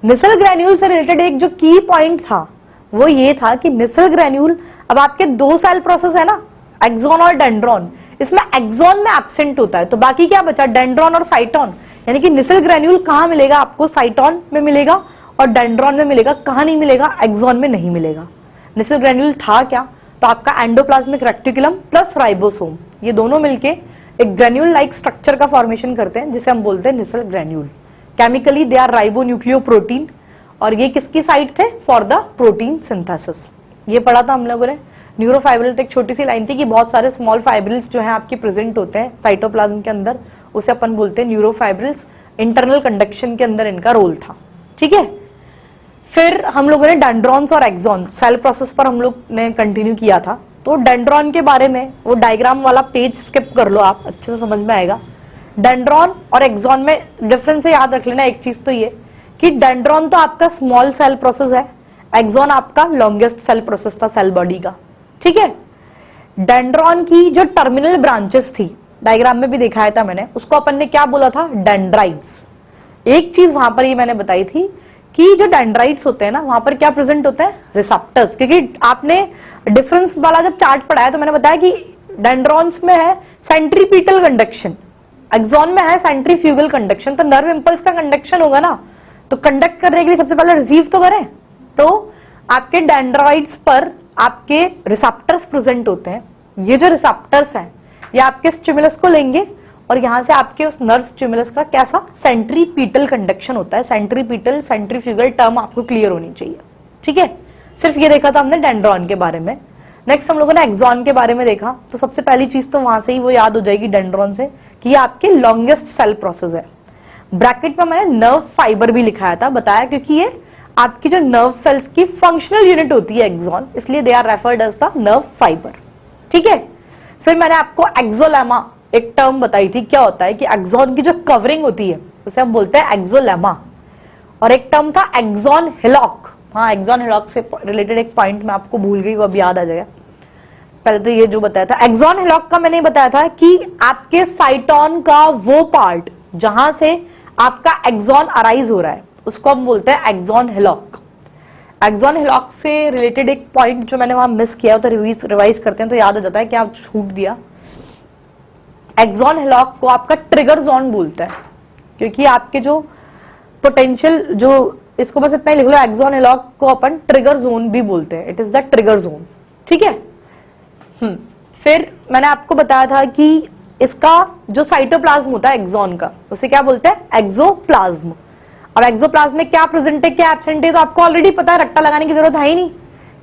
निसल ग्रैन्यूल से रिलेटेड एक जो की पॉइंट था वो ये था कि निसल ग्रैन्यूल, अब आपके 2 सेल प्रोसेस है ना, एक्सॉन और डेंड्रॉन, इसमें एक्सॉन में एब्सेंट होता है, तो बाकी क्या बचा? डेंड्रॉन और साइटोन। यानी कि निसल ग्रैन्यूल कहाँ मिलेगा आपको? साइटोन में मिलेगा और डेंड्रॉन में मिलेगा। कहाँ नहीं मिलेगा? एक्सॉन में नहीं मिलेगा। निसल ग्रैन्यूल था क्या? तो आपका एंडोप्लाज्मिक रेक्टिकुलम प्लस राइबोसोम, ये दोनों मिलके एक ग्रैन्यूल लाइक स्ट्रक्चर का फॉर्मेशन करते हैं जिसे हम बोलते हैं Nissl granule. Chemically they are ribonucleoprotein, और ये किसकी साइट थे? For the protein synthesis. ये पढ़ा था हम लोगों ने। न्यूरोफाइब्रिल तो एक छोटी सी लाइन थी कि बहुत सारे स्मॉल फाइब्रिल्स जो हैं आपके प्रेजेंट होते हैं साइटोप्लाज्म के अंदर, उसे अपन बोलते हैं न्यूरोफाइब्रिल्स। इंटरनल कंडक्शन के अंदर इनका रोल था। ठीक है, फिर हम लोगों ने डेंड्रॉन्स और एक्सॉन सेल प्रोसेस पर हम लोग ने कंटिन्यू किया था। तो डेंड्रॉन के बारे में वो डायग्राम वाला पेज स्किप कर लो, आप अच्छे से समझ में आएगा। डेंड्रॉन और एक्सॉन में डिफरेंस याद रख लेना। एक चीज तो ये कि डेंड्रॉन तो आपका स्मॉल सेल प्रोसेस है, एक्सॉन आपका लॉन्गेस्ट सेल प्रोसेस था सेल बॉडी का। ठीक है, डेंड्रॉन की जो टर्मिनल ब्रांचेस थी, डायग्राम में भी दिखाया था मैंने, उसको अपन ने क्या बोला था? डेंड्राइट्स। एक चीज वहां पर ये मैंने बताई थी कि जो डेंड्राइट्स होते हैं ना, वहां पर क्या प्रेजेंट होते हैं? रिसेप्टर्स। क्योंकि आपने डिफरेंस वाला जब चार्ट पढ़ाया तो मैंने बताया कि डेंड्रॉन्स में है सेंट्रीपीटल कंडक्शन, एक्सॉन में है सेंट्रीफ्यूगल कंडक्शन। तो नर्व इंपल्स का कंडक्शन होगा ना, तो कंडक्ट करने के लिए सबसे पहले रिसीव तो करें। तो आपके डेंड्राइट्स पर आपके रिसेप्टर्स प्रेजेंट होते हैं। ये जो रिसेप्टर्स हैं ये आपके स्टिमुलस को लेंगे और यहां से आपके उस नर्व स्टिमुलस का कैसा सेंट्रीपीटल कंडक्शन होता है। सेंट्रीपीटल सेंट्रीफ्यूगल टर्म आपको क्लियर होनी चाहिए। ठीक है, सिर्फ ये देखा था हमने डेंड्रॉन के बारे में। नेक्स्ट हम लोगों ने एक्सॉन के बारे में देखा। तो सबसे पहली चीज तो वहां से ही वो याद हो जाएगी डेंड्रॉन से कि ये आपके लॉन्गेस्ट सेल प्रोसेस है। ब्रैकेट में मैंने नर्व फाइबर भी लिखाया था, बताया क्योंकि ये आपकी जो नर्व सेल्स की फंक्शनल यूनिट होती है एक्सॉन, इसलिए they are referred as the nerve fibre. ठीक है, फिर मैंने आपको एक्सोलेमा एक टर्म बताई थी, क्या होता है कि एक्सॉन की जो कवरिंग होती है उसे हम बोलते हैं एक्सोलेमा। और एक टर्म था एक्सॉन हिलॉक। हाँ, एक्सॉन हिलॉक से रिलेटेड एक पॉइंट मैं आपको भूल गई, वो अब याद आ जाएगा। पहले तो ये जो बताया था एक्सॉन हिलॉक का, मैंने बताया था कि आपके साइटोन का वो पार्ट जहां से आपका एक्सॉन अराइज हो रहा है उसको हम बोलते हैं एक्सॉन हिलॉक। एक्सॉन हिलॉक से रिलेटेड एक पॉइंट जो मैंने वहां मिस किया तो रिवाइज करते हैं तो याद हो जाता है कि आप छूट दिया। एक्सॉन हिलॉक को आपका ट्रिगर जोन बोलते हैं, क्योंकि आपके जो पोटेंशियल जो, इसको बस इतना ही लिख लो, एक्सॉन हिलॉक को अपन ट्रिगर जोन भी बोलते हैं, it is the trigger zone, ठीक है। फिर मैंने आपको बताया था कि इसका जो साइटोप्लाज्म होता है एक्सॉन का, उसे क्या बोलते हैं, एक्सोप्लाज्म। अब एक्सोप्लाज्म में क्या प्रेजेंट है क्या एब्सेंट है तो आपको ऑलरेडी पता है, रट्टा लगाने की जरूरत है ही नहीं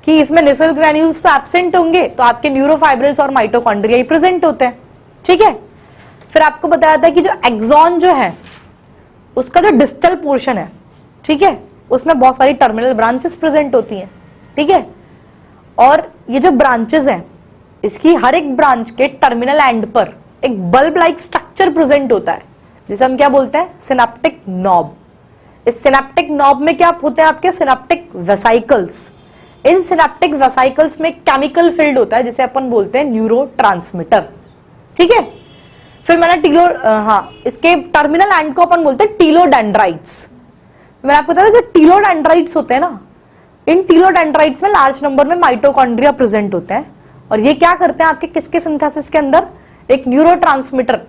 कि इसमें नेसल ग्रैन्यूल्स तो एब्सेंट होंगे, तो आपके न्यूरोफाइब्रिल्स और माइटोकॉन्ड्रिया ही प्रेजेंट होते हैं, ठीक है। फिर आपको बताया था कि जो एक्सॉन जो है उसका जो डिस्टल पोर्शन है, ठीक है, उसमें बहुत सारी टर्मिनल ब्रांचेस प्रेजेंट होती हैं, ठीक है। और ये जो ब्रांचेस हैं, इसकी हर एक ब्रांच के टर्मिनल एंड पर एक बल्ब लाइक स्ट्रक्चर प्रेजेंट होता है, जिसे हम क्या बोलते हैं, सिनेप्टिक नॉब। इस सिनेप्टिक नॉब में क्या होते हैं, आपके सिनेप्टिक वेसाइकल्स। इन सिनेप्टिक वेसाइकल्स में केमिकल फील्ड होता है जिसे अपन बोलते हैं न्यूरोट्रांसमीटर, ठीक है। फिर मैंने इसके टर्मिनल एंड को अपन बोलते हैं टीलोडेंड्राइट्स। मैंने आपको बताया जो टीलोडेंड्राइट्स होते हैं ना, इन टीलोडेंड्राइट्स में लार्ज नंबर में माइटोकॉन्ड्रिया प्रेजेंट होते हैं, और ये क्या करते हैं आपके किसके सिंथेसिस के अंदर, एक न्यूरोट्रांसमीटर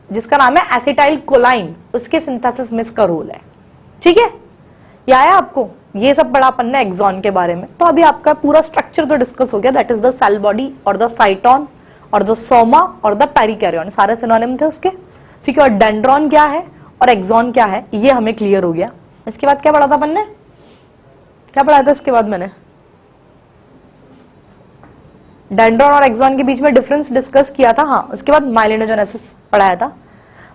जिसका नाम है एसिटाइल कोलाइन, उसके सिंथेसिस में इसका रोल है, ठीक है। ये आया आपको, ये सब पढ़ा अपन ने एक्सॉन के बारे में। तो अभी आपका पूरा स्ट्रक्चर तो डिस्कस हो गया, that is the cell body और द साइटोन और द सोमा और द पेरिकैरियन, सारे सिनोनिम थे उसके, ठीक है। और डेंड्रॉन क्या है और एक्सॉन क्या है ये हमें क्लियर हो गया। इसके बाद क्या पढ़ा था अपन ने, क्या पढ़ाया था इसके बाद, मैंने डेंड्रॉन और एक्सॉन के बीच में डिफरेंस डिस्कस किया था। हाँ, उसके बाद माइलिनोजेनेसिस पढ़ाया था।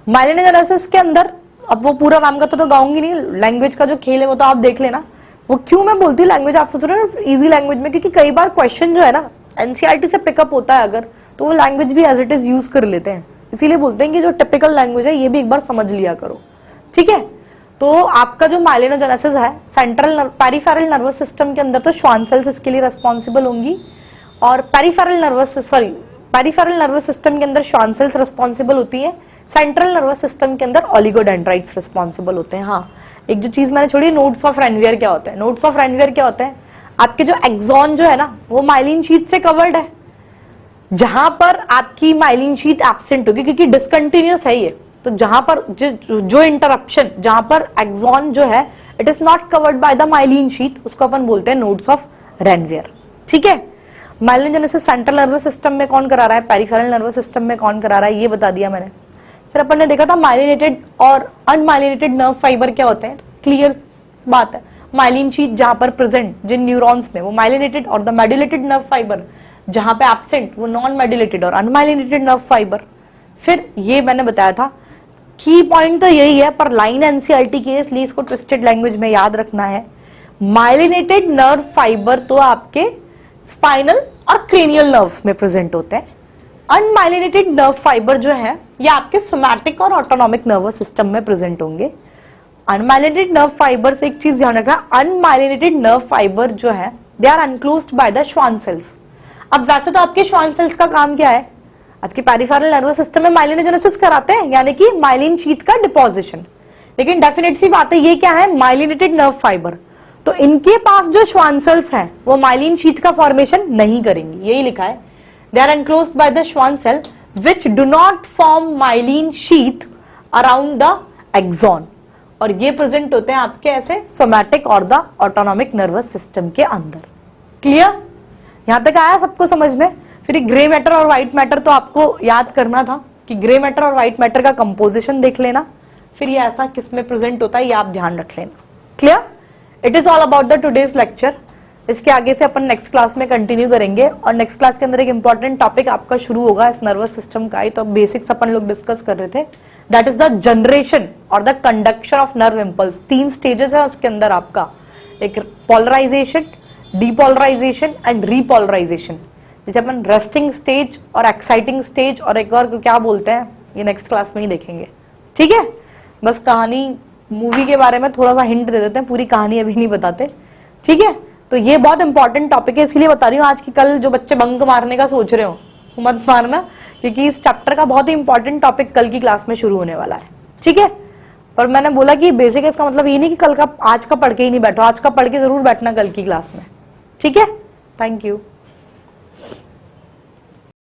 माइलिनोजेनेसिस के अंदर, अब वो पूरा नाम का तो गाऊंगी नहीं, लैंग्वेज का जो खेल है वो तो आप देख लेना। वो क्यों मैं बोलती हूँ लैंग्वेज, आप सोच रहे हो इजी लैंग्वेज में, क्योंकि कई बार क्वेश्चन जो है ना एनसीईआरटी से पिकअप होता है अगर, तो वो लैंग्वेज भी एज इट इज यूज कर लेते हैं, इसीलिए बोलते हैं कि जो टिपिकल लैंग्वेज है ये भी एक बार समझ लिया करो, ठीक है। तो आपका जो माइलिनोजेनेसिस है, सेंट्रल पेरिफेरल नर्वस सिस्टम के अंदर तो श्वान सेल्स इसके लिए रिस्पॉन्सिबल होंगी, और पेरिफेरल नर्वस सिस्टम के अंदर श्वान सेल्स रिस्पॉन्सिबल होती है, सेंट्रल नर्वस सिस्टम के अंदर ओलिगोडेंड्राइट्स रिस्पॉन्सिबल होते हैं। हाँ, एक जो चीज मैंने छोड़ी, नोड्स ऑफ रेनवियर क्या होते हैं। नोड्स ऑफ रेनवियर क्या होते हैं, आपके जो एक्सॉन जो है ना वो माइलिन शीथ से कवर्ड है, जहां पर आपकी माइलिन शीथ एब्सेंट होगी क्योंकि डिसकंटिन्यूअस है ये, तो जहां पर जो इंटरप्शन, जहां पर एक्सॉन जो है it is not covered by the myelin sheath, उसको अपन बोलते हैं नोड्स ऑफ रेनवियर, ठीक है। माइलिनोजेनेसिस सेंट्रल नर्वस सिस्टम में कौन करा रहा है, पेरिफेरल नर्वस सिस्टम में कौन करा रहा है, ये बता दिया मैंने। फिर अपन ने देखा था माइलिनेटेड और अनमाइलिनेटेड नर्व फाइबर क्या होते हैं। क्लियर बात है, माइलिन शीथ जहां पर प्रेजेंट जिन न्यूरॉन्स में वो माइलिनेटेड, और द मेडुलेटेड नर्व फाइबर जहां पे एब्सेंट वो नॉन मेडुलेटेड और अनमाइलिनेटेड नर्व फाइबर। फिर ये मैंने बताया था, की पॉइंट तो यही है पर लाइन एनसीईआरटी के इसलिए इसको ट्विस्टेड लैंग्वेज में याद रखना है। माइलिनेटेड नर्व फाइबर तो आपके स्पाइनल और क्रेनियल नर्व्स में प्रेजेंट होते हैं। अनमाइलिनेटेड नर्व फाइबर जो है ये आपके सोमैटिक और ऑटोनॉमिक नर्वस सिस्टम में प्रेजेंट होंगे। अनमाइलिनेटेड नर्व फाइबर से एक चीज ध्यान रखना, अनमाइलिनेटेड नर्व फाइबर जो है they are enclosed by the Schwann cells. अब वैसे तो आपके श्वान सेल्स का काम क्या है, आपके पेरिफेरल नर्वस सिस्टम में माइलिनोजेनेसिस कराते हैं, यानी कि माइलिन शीथ का डिपोजिशन, लेकिन डेफिनेट सी बात है ये क्या है, माइलिनेटेड नर्व फाइबर, तो इनके पास जो श्वान सेल्स हैं वो माइलिन शीथ का फॉर्मेशन नहीं करेंगी, यही लिखा है। They are enclosed by the Schwann cell which do not form myelin sheath around the axon, और ये प्रेजेंट होते हैं आपके ऐसे सोमैटिक और द ऑटोनॉमिक नर्वस सिस्टम के अंदर। क्लियर, यहां तक आया सबको समझ में। फिर ग्रे मैटर और व्हाइट मैटर तो आपको याद करना था कि ग्रे मैटर और व्हाइट मैटर का कंपोजिशन देख लेना, फिर ये ऐसा किस में प्रेजेंट होता है ये आप ध्यान रख लेना। Clear, it is all about the today's lecture. इसके आगे से अपन नेक्स्ट क्लास में कंटिन्यू करेंगे, और नेक्स्ट क्लास के अंदर एक इंपॉर्टेंट टॉपिक आपका शुरू होगा इस नर्वस सिस्टम का ही, तो बेसिक्स अपन लोग डिस्कस कर रहे थे, दैट इज द जनरेशन और the conduction of nerve impulse. 3 stages है उसके अंदर आपका, एक पोलराइजेशन, डीपोलराइजेशन एंड रीपोलराइजेशन, जिसे अपन रेस्टिंग स्टेज और एक्साइटिंग स्टेज और एक और क्या बोलते हैं ये नेक्स्ट क्लास में ही देखेंगे, ठीक है। बस कहानी मूवी के बारे में थोड़ा सा हिंट दे देते हैं, पूरी कहानी अभी नहीं बताते, ठीक है। तो ये बहुत इंपॉर्टेंट टॉपिक है, इसलिए बता रही हूँ आज की, कल जो बच्चे बंक मारने का सोच रहे हो मत मारना, क्योंकि इस चैप्टर का बहुत ही इंपॉर्टेंट टॉपिक कल की क्लास में शुरू होने वाला है, ठीक है। पर मैंने बोला कि बेसिक है, इसका मतलब ये नहीं कि कल का आज का पढ़ के ही नहीं बैठो, आज का पढ़ के जरूर बैठना कल की क्लास में। ठीक है, थैंक यू।